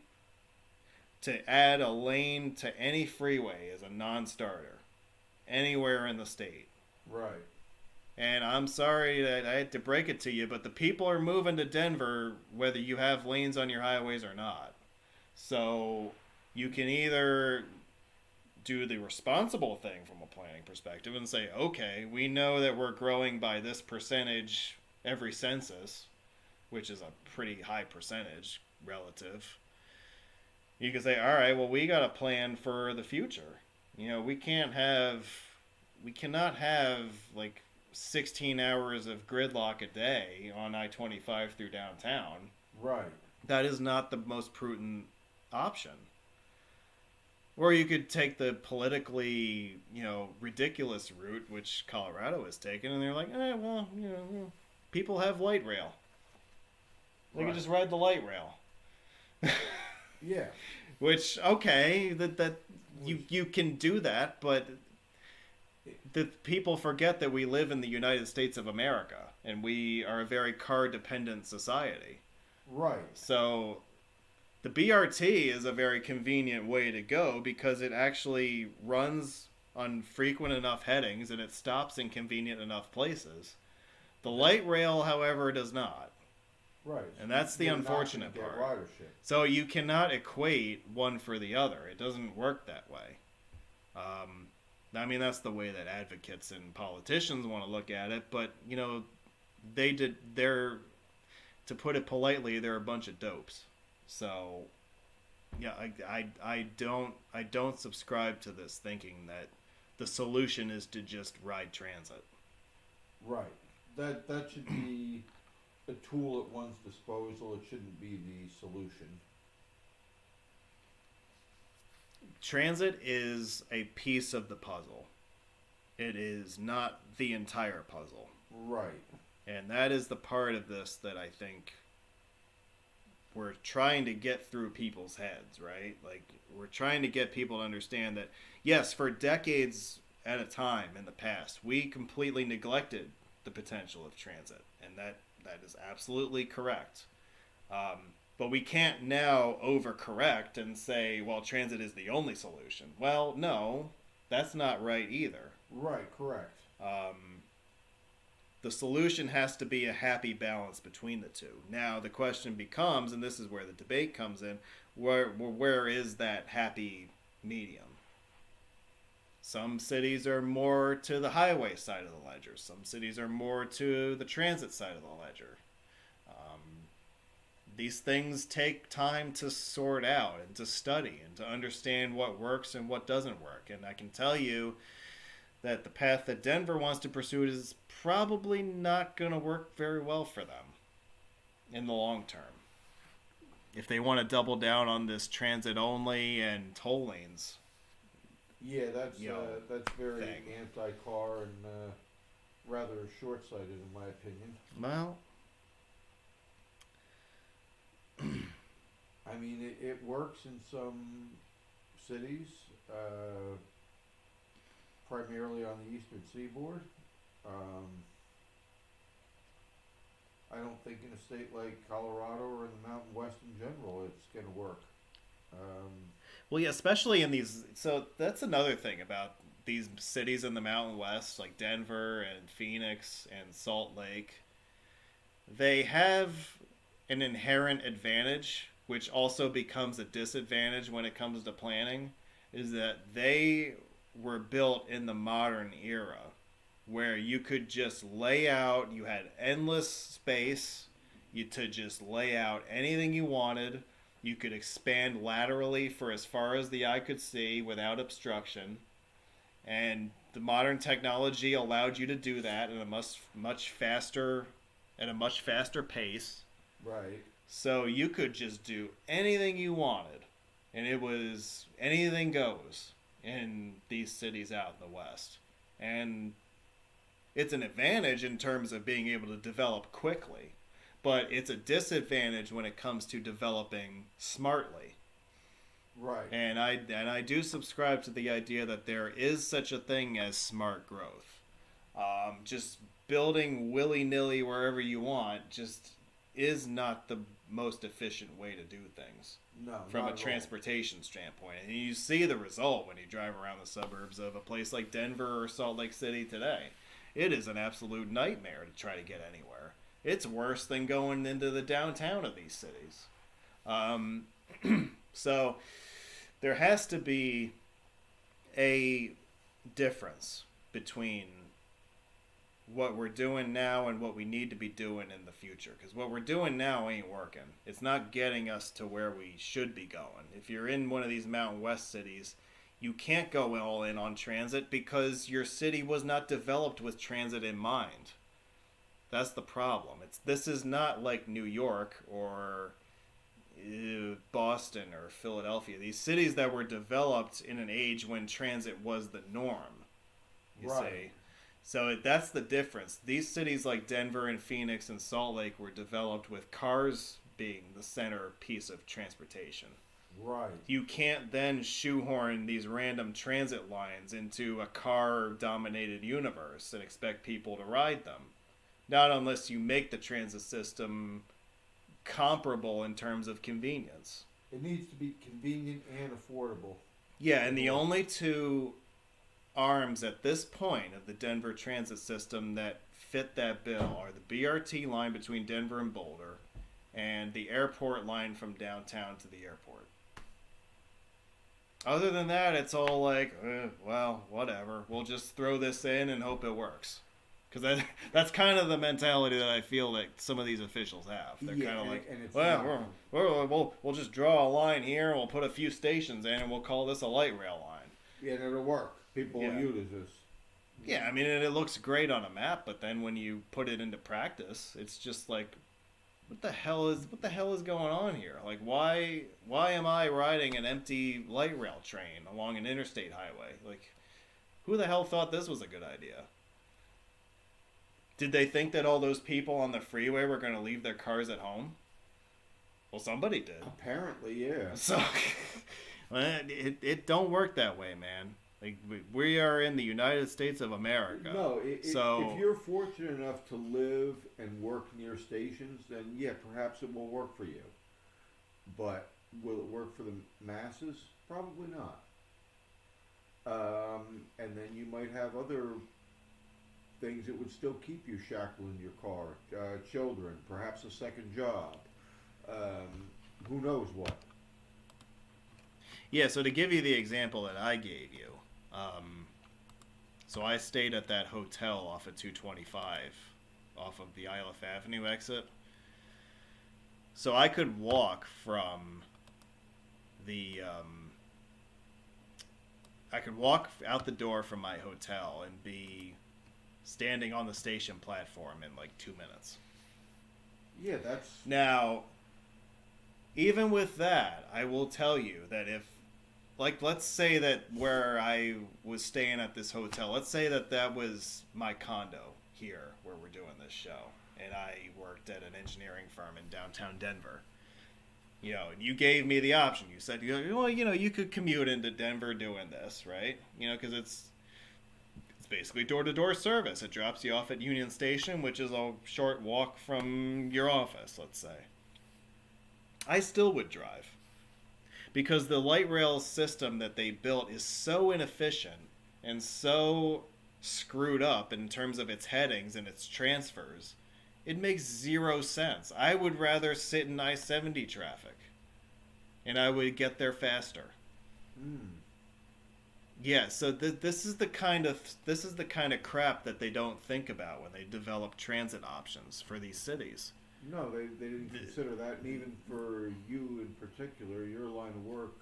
to add a lane to any freeway is a non-starter anywhere in the state. Right. And I'm sorry that I had to break it to you, but the people are moving to Denver whether you have lanes on your highways or not. So you can either do the responsible thing from a planning perspective and say, okay, we know that we're growing by this percentage every census, which is a pretty high percentage relative. You can say, all right, well, we got a plan for the future. We cannot have like 16 hours of gridlock a day on I-25 through downtown. Right. That is not the most prudent option. Or you could take the politically, ridiculous route, which Colorado has taken, and they're like, people have light rail. They can just ride the light rail. Yeah. Which, okay, you can do that, but the people forget that we live in the United States of America, and we are a very car-dependent society. Right. So the BRT is a very convenient way to go because it actually runs on frequent enough headings and it stops in convenient enough places. The light rail, however, does not. Right. And that's the unfortunate part. Ridership. So you cannot equate one for the other. It doesn't work that way. I mean, that's the way that advocates and politicians want to look at it, but, to put it politely, they're a bunch of dopes. So, yeah, I don't subscribe to this thinking that the solution is to just ride transit. Right. That should be a tool at one's disposal. It shouldn't be the solution. Transit is a piece of the puzzle. It is not the entire puzzle. Right. And that is the part of this that I think we're trying to get through people's heads, right? Like, we're trying to get people to understand that, yes, for decades at a time in the past, we completely neglected the potential of transit. And that is absolutely correct. But we can't now overcorrect and say, well, transit is the only solution. Well, no, that's not right either. Right, correct. The solution has to be a happy balance between the two. Now, the question becomes, and this is where the debate comes in, where is that happy medium? Some cities are more to the highway side of the ledger. Some cities are more to the transit side of the ledger. These things take time to sort out and to study and to understand what works and what doesn't work. And I can tell you that the path that Denver wants to pursue is probably not going to work very well for them in the long term. If they want to double down on this transit only and toll lanes. Yeah, that's very thing. anti-car and rather short-sighted in my opinion. Well, I mean, it works in some cities, primarily on the eastern seaboard. I don't think in a state like Colorado or in the Mountain West in general, it's going to work. Um, Well, yeah, especially in these. So that's another thing about these cities in the Mountain West, like Denver and Phoenix and Salt Lake. They have an inherent advantage, which also becomes a disadvantage when it comes to planning, is that they were built in the modern era where you could just lay out, you had endless space, you to just lay out anything you wanted. You could expand laterally for as far as the eye could see without obstruction. And the modern technology allowed you to do that at a much faster at a much faster pace. right. So you could just do anything you wanted, and it was anything goes in these cities out in the West. And it's an advantage in terms of being able to develop quickly, but it's a disadvantage when it comes to developing smartly. Right. And I do subscribe to the idea that there is such a thing as smart growth. Just building willy nilly wherever you want just is not the most efficient way to do things No, from not a at all. transportation standpoint. And you see the result when you drive around the suburbs of a place like Denver or Salt Lake City today. It is an absolute nightmare to try to get anywhere. It's worse than going into the downtown of these cities. Um, so there has to be a difference between what we're doing now and what we need to be doing in the future. Because what we're doing now ain't working. It's not getting us to where we should be going. If you're in one of these Mountain West cities, you can't go all in on transit because your city was not developed with transit in mind. That's the problem. This is not like New York or Boston or Philadelphia. These cities that were developed in an age when transit was the norm. You Right. see. So that's the difference. These cities like Denver and Phoenix and Salt Lake were developed with cars being the center piece of transportation. Right. You can't then shoehorn these random transit lines into a car-dominated universe and expect people to ride them. Not unless you make the transit system comparable in terms of convenience. It needs to be convenient and affordable. Yeah, and the only two arms at this point of the Denver transit system that fit that bill are the BRT line between Denver and Boulder and the airport line from downtown to the airport. Other than that, it's all like, well, whatever. We'll just throw this in and hope it works. Because that's kind of the mentality that I feel that some of these officials have. They're Yeah, kind of and like, and it's well, not- we'll just draw a line here and we'll put a few stations in and we'll call this a light rail line. Yeah, and it'll work. People Yeah. will use this. Yeah, I mean, it looks great on a map, but then when you put it into practice, it's just like, what the hell is going on here? Like, why am I riding an empty light rail train along an interstate highway? Like, who the hell thought this was a good idea? Did they think that all those people on the freeway were going to leave their cars at home? Well, somebody did. Apparently, yeah. So, it don't work that way, man. Like, we are in the United States of America. No, So- if you're fortunate enough to live and work near stations, then yeah, perhaps it will work for you. But will it work for the masses? Probably not. And then you might have other things that would still keep you shackled in your car. Children, perhaps a second job. Who knows what? Yeah, so to give you the example that I gave you, so I stayed at that hotel off of 225, off of the Isleff Avenue exit. So I could walk from the, I could walk out the door from my hotel and be standing on the station platform in like 2 minutes. Yeah, that's Now, even with that, I will tell you that if, like, let's say that where I was staying at this hotel, let's say that that was my condo here where we're doing this show, and I worked at an engineering firm in downtown Denver. You know, and you gave me the option. You said, well, you know, you could commute into Denver doing this, right? You know, because it's basically door-to-door service. It drops you off at Union Station, which is a short walk from your office, let's say. I still would drive. Because the light rail system that they built is so inefficient and so screwed up in terms of its headings and its transfers. It makes zero sense. I would rather sit in I-70 traffic. And I would get there faster. Yeah, so this is the kind of crap that they don't think about when they develop transit options for these cities. No, they didn't consider that, and even for you in particular, your line of work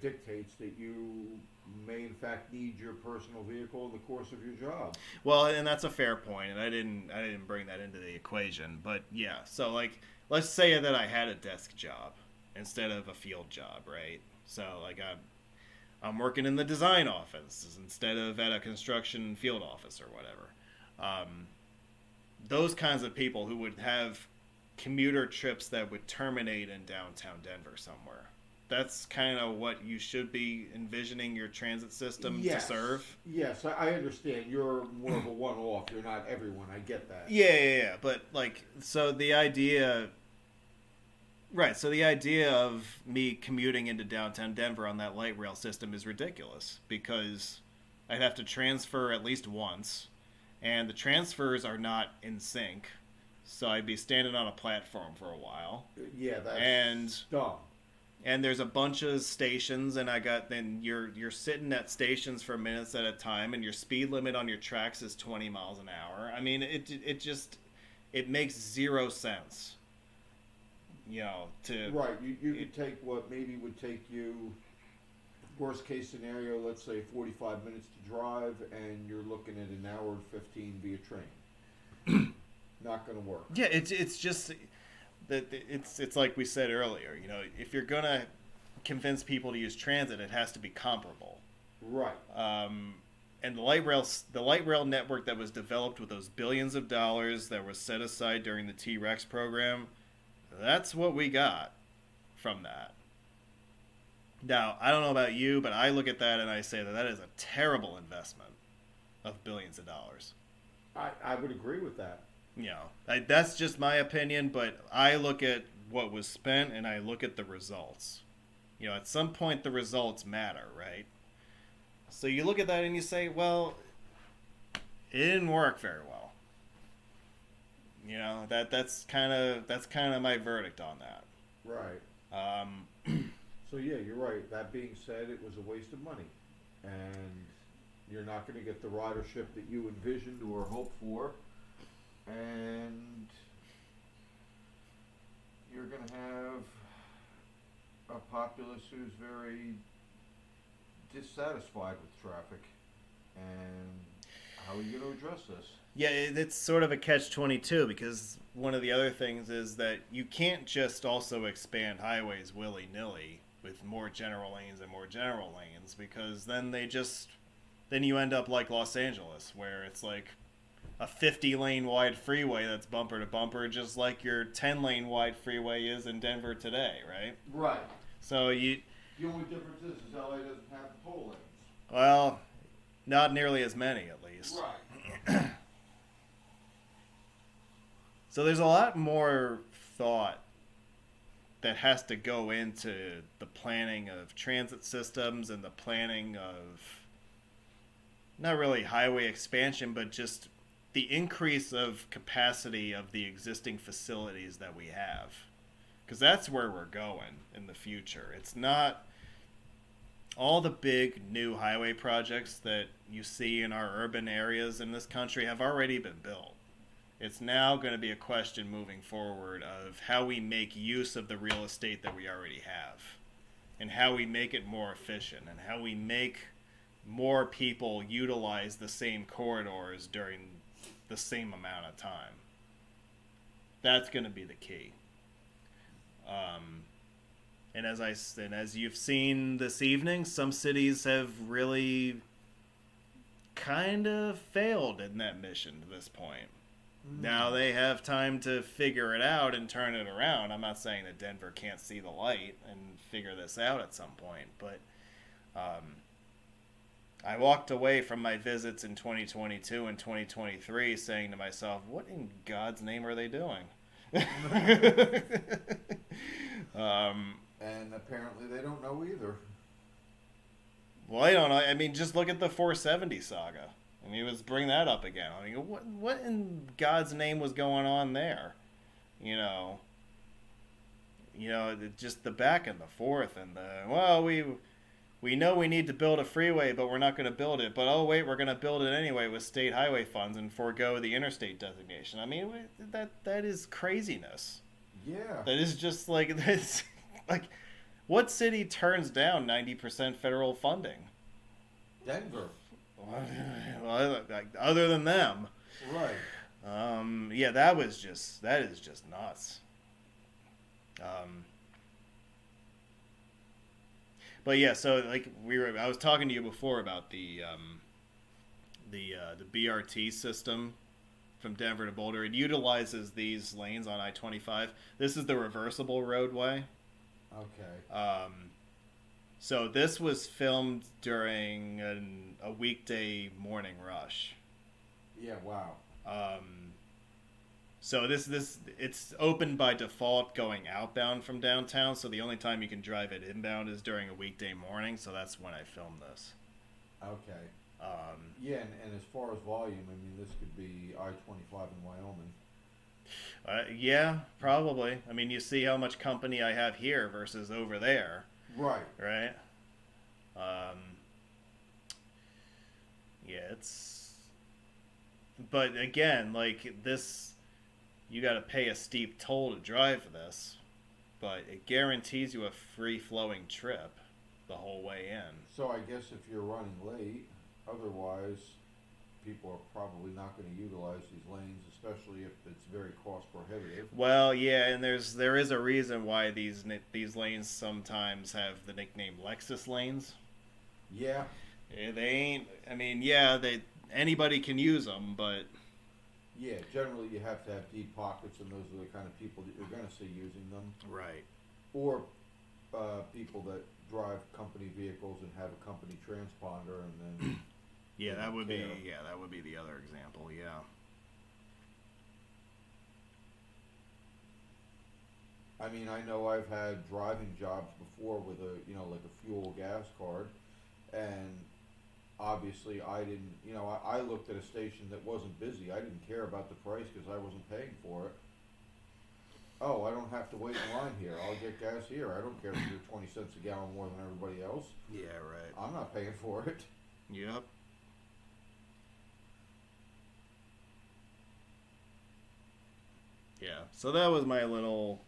dictates that you may in fact need your personal vehicle in the course of your job. Well, and that's a fair point, and I didn't bring that into the equation, but yeah, so like let's say that I had a desk job instead of a field job, right? So like I'm working in the design office instead of at a construction field office or whatever. Those kinds of people who would have commuter trips that would terminate in downtown Denver somewhere. That's kind of what you should be envisioning your transit system to serve. Yes, I understand. You're more of a one-off. You're not everyone. I get that. Yeah. But like, so the idea... Right, so the idea of me commuting into downtown Denver on that light rail system is ridiculous because I'd have to transfer at least once, and the transfers are not in sync, so I'd be standing on a platform for a while. Yeah, that's dumb. And there's a bunch of stations, and then you're sitting at stations for minutes at a time, and your speed limit on your tracks is 20 miles an hour. I mean, it makes zero sense. Right, you could take what maybe would take you, worst case scenario, let's say 45 minutes to drive, and you're looking at an hour and 15 via train. Not going to work. Yeah, it's just that it's like we said earlier. If you're gonna convince people to use transit, it has to be comparable. Right. And the light rail network that was developed with those billions of dollars that was set aside during the T-Rex program. That's what we got from that. Now, I don't know about you, but I look at that and I say that is a terrible investment of billions of dollars. I would agree with that. That's just my opinion, but I look at what was spent and I look at the results. At some point the results matter, right? So you look at that and you say, well, it didn't work very well. That's kind of my verdict on that. Right. So yeah, you're right. That being said, it was a waste of money, and you're not going to get the ridership that you envisioned or hoped for, and you're going to have a populace who's very dissatisfied with traffic. And how are you going to address this? Yeah, it's sort of a catch-22 because one of the other things is that you can't just also expand highways willy-nilly with more general lanes and more general lanes because then you end up like Los Angeles where it's like a 50-lane wide freeway that's bumper to bumper just like your 10-lane wide freeway is in Denver today, right? Right. So the only difference is LA doesn't have the toll lanes. Well, not nearly as many at least. Right. So there's a lot more thought that has to go into the planning of transit systems and the planning of not really highway expansion, but just the increase of capacity of the existing facilities that we have. Because that's where we're going in the future. It's not all the big new highway projects that you see in our urban areas in this country have already been built. It's now going to be a question moving forward of how we make use of the real estate that we already have and how we make it more efficient and how we make more people utilize the same corridors during the same amount of time. That's going to be the key. And as you've seen this evening, some cities have really kind of failed in that mission to this point. Now they have time to figure it out and turn it around. I'm not saying that Denver can't see the light and figure this out at some point, but I walked away from my visits in 2022 and 2023 saying to myself, what in God's name are they doing? And apparently they don't know either. Well, I don't know. I mean, just look at the 470 saga. I mean, let's bring that up again. I mean, what in God's name was going on there? You know, just the back and the forth and we know we need to build a freeway, but we're not going to build it. But oh wait, we're going to build it anyway with state highway funds and forego the interstate designation. I mean, that is craziness. Yeah. That is just like this. Like, what city turns down 90% federal funding? Denver. Well, other than them. Right. Yeah, that is just nuts. But yeah, so like I was talking to you before about the BRT system from Denver to Boulder. It utilizes these lanes on I-25. This is the reversible roadway. Okay. So this was filmed during a weekday morning rush. Yeah. Wow. So it's open by default going outbound from downtown. So the only time you can drive it inbound is during a weekday morning. So that's when I filmed this. Okay. Yeah, and as far as volume, I mean, this could be I-25 in Wyoming. Yeah, probably. I mean, you see how much company I have here versus over there. Right. Right? Yeah, it's... But again, like, this... You gotta pay a steep toll to drive this, but it guarantees you a free-flowing trip the whole way in. So I guess if you're running late, otherwise... people are probably not going to utilize these lanes, especially if it's very cost prohibitive. Well, yeah, and there is a reason why these lanes sometimes have the nickname Lexus lanes. Yeah. They ain't. I mean, yeah, anybody can use them, but yeah, generally you have to have deep pockets, and those are the kind of people that you're going to see using them. Right. Or people that drive company vehicles and have a company transponder, and then. Yeah, that would be the other example, yeah. I mean, I know I've had driving jobs before with like a fuel gas card, and obviously I didn't, I looked at a station that wasn't busy. I didn't care about the price because I wasn't paying for it. Oh, I don't have to wait in line here. I'll get gas here. I don't care if you're 20 cents a gallon more than everybody else. Yeah, right. I'm not paying for it. Yep. Yeah, so that was my little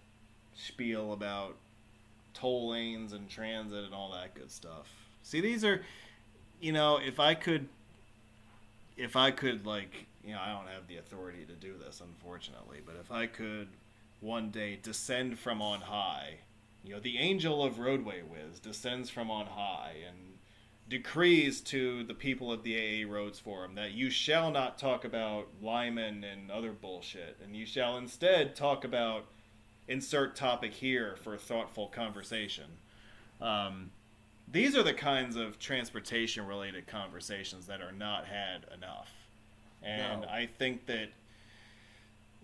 spiel about toll lanes and transit and all that good stuff. See, these are, if I could like, I don't have the authority to do this, unfortunately, but if I could one day descend from on high, the angel of roadway whiz descends from on high and decrees to the people of the AARoads forum that you shall not talk about Lyman and other bullshit, and you shall instead talk about insert topic here for thoughtful conversation. These are the kinds of transportation related conversations that are not had enough, and no. I think that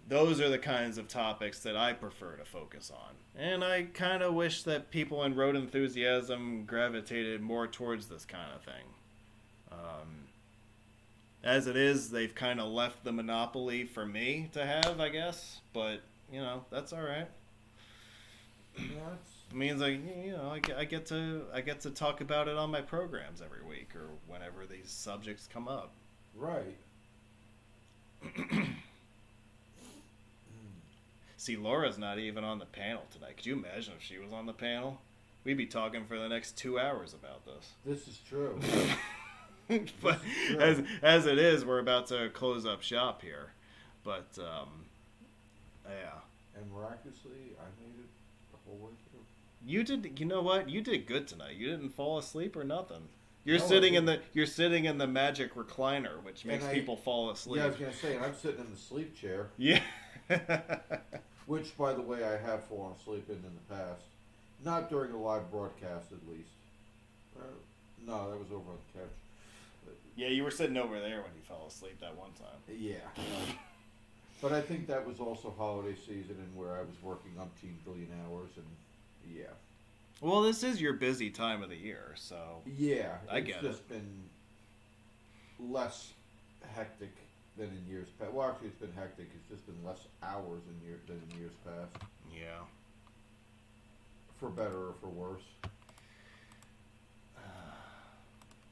those are the kinds of topics that I prefer to focus on. And I kind of wish that people in road enthusiasm gravitated more towards this kind of thing. As it is, they've kind of left the monopoly for me to have, I guess. But, that's all right. It means I get to talk about it on my programs every week or whenever these subjects come up. Right. See, Laura's not even on the panel tonight. Could you imagine if she was on the panel? We'd be talking for the next 2 hours about this. This is true. But as it is, we're about to close up shop here. But, yeah. And miraculously, I made it the whole way through. You did. You know what? You did good tonight. You didn't fall asleep or nothing. You're sitting in the magic recliner, which makes people fall asleep. Yeah, I was gonna say, and I'm sitting in the sleep chair. Yeah. Which, by the way, I have fallen asleep in the past. Not during a live broadcast, at least. No, that was over on the couch. Yeah, you were sitting over there when you fell asleep that one time. Yeah. But I think that was also holiday season and where I was working umpteen billion hours and yeah. Well, this is your busy time of the year, so Yeah, I it's get just been less hectic than in years past. Well, actually, it's been hectic. It's just been less hours than in years past. Yeah. For better or for worse.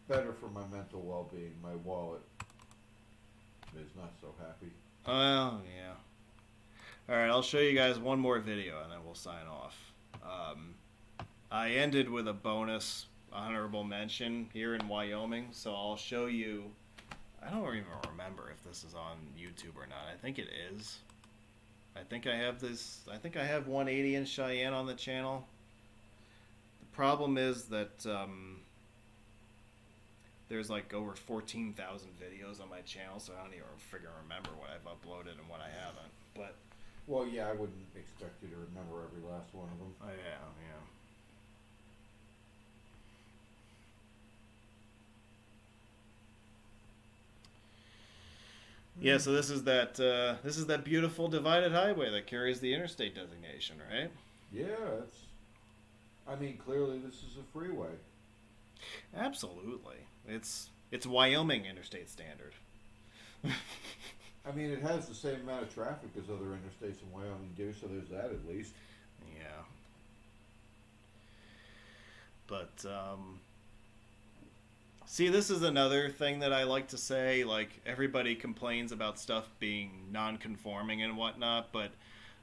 Better for my mental well-being. My wallet is not so happy. Oh, yeah. Alright, I'll show you guys one more video and then we'll sign off. I ended with a bonus honorable mention here in Wyoming, so I'll show you. I don't even remember if this is on YouTube or not. I think it is. I think I have 180 in Cheyenne on the channel. The problem is that there's like over 14,000 videos on my channel, so I don't even remember what I've uploaded and what I haven't. But well, yeah, I wouldn't expect you to remember every last one of them. oh yeah. Yeah, so this is that beautiful divided highway that carries the interstate designation, right? Yeah, I mean, clearly this is a freeway. Absolutely. It's Wyoming interstate standard. I mean, it has the same amount of traffic as other interstates in Wyoming do, so there's that at least. Yeah. But see, this is another thing that I like to say. Like, everybody complains about stuff being non-conforming and whatnot, but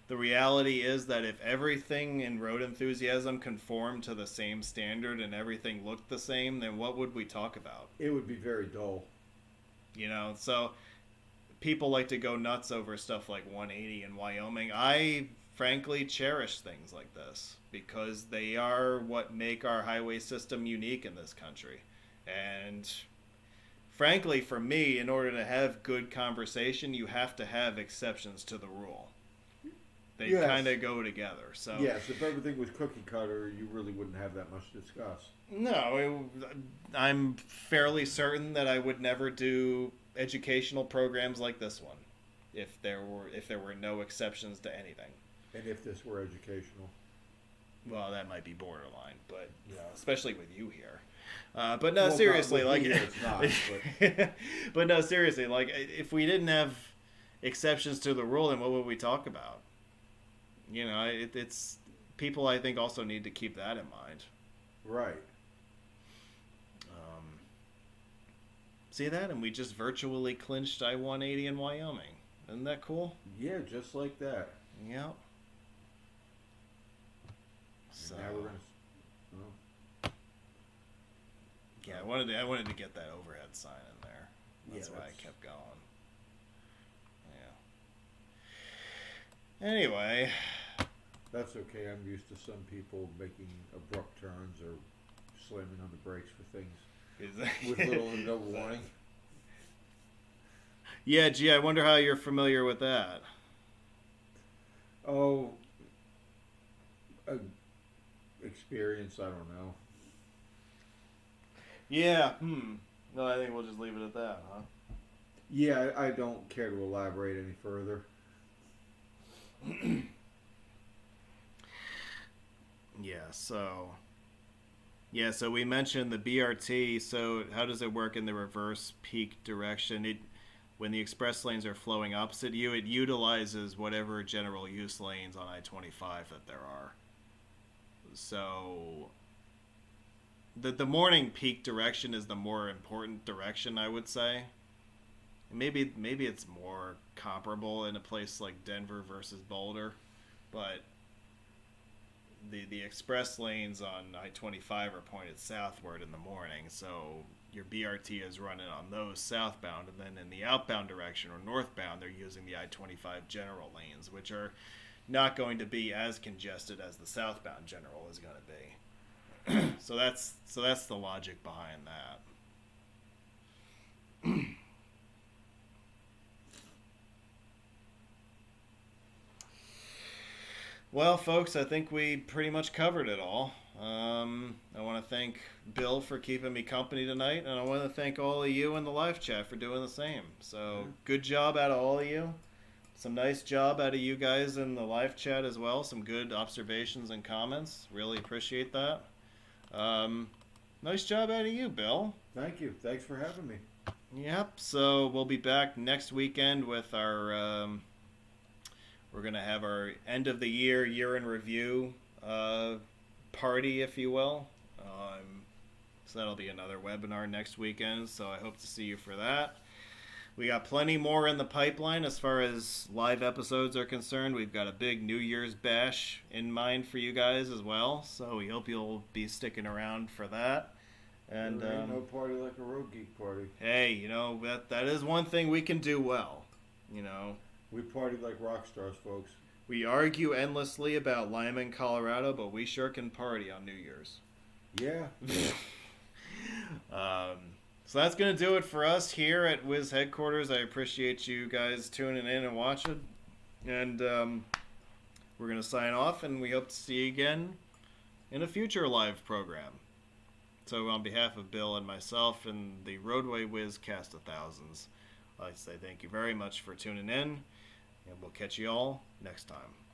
the reality is that if everything in road enthusiasm conformed to the same standard and everything looked the same, then what would we talk about? It would be very dull. You know, so people like to go nuts over stuff like 180 in Wyoming. I frankly cherish things like this because they are what make our highway system unique in this country. And frankly, for me, in order to have good conversation, you have to have exceptions to the rule. They kind of go together. So yes, if everything was cookie cutter, you really wouldn't have that much to discuss. No, I'm fairly certain that I would never do educational programs like this one if there were no exceptions to anything. And if this were educational? Well, that might be borderline, but you know, especially with you here. But no, seriously, like it's not. But. But no, seriously, like if we didn't have exceptions to the rule, then what would we talk about? You know, it's people. I think also need to keep that in mind. Right. See that, and we just virtually clinched I-180 in Wyoming. Isn't that cool? Yeah, just like that. Yep. So now we're gonna. Yeah, I wanted to get that overhead sign in there. That's why I kept going. Yeah. Anyway. That's okay. I'm used to some people making abrupt turns or slamming on the brakes for things with little or no warning. Yeah, gee, I wonder how you're familiar with that. Oh, experience, I don't know. Yeah, No, I think we'll just leave it at that, huh? Yeah, I don't care to elaborate any further. So we mentioned the BRT. So how does it work in the reverse peak direction? When the express lanes are flowing opposite you, it utilizes whatever general use lanes on I-25 that there are. So the morning peak direction is the more important direction, I would say. Maybe it's more comparable in a place like Denver versus Boulder, but the express lanes on I-25 are pointed southward in the morning, so your BRT is running on those southbound, and then in the outbound direction or northbound, they're using the I-25 general lanes, which are not going to be as congested as the southbound general is going to be. So that's the logic behind that. Well, folks, I think we pretty much covered it all. I want to thank Bill for keeping me company tonight, and I want to thank all of you in the live chat for doing the same. So, good job out of all of you. Some nice job out of you guys in the live chat as well. Some good observations and comments. Really appreciate that. Nice job out of you, Bill. Thank you. Thanks for having me. Yep. So we'll be back next weekend with our. We're gonna have our end of the year in review party, if you will. So that'll be another webinar next weekend. So I hope to see you for that. We got plenty more in the pipeline as far as live episodes are concerned. We've got a big New Year's bash in mind for you guys as well. So we hope you'll be sticking around for that. And there ain't no party like a Road Geek party. Hey, that is one thing we can do well. We party like rock stars, folks. We argue endlessly about Lyman, Colorado, but we sure can party on New Year's. Yeah. So that's going to do it for us here at Wiz headquarters. I appreciate you guys tuning in and watching. And we're going to sign off, and we hope to see you again in a future live program. So on behalf of Bill and myself and the Roadway Wiz cast of thousands, I'd like to say thank you very much for tuning in, and we'll catch you all next time.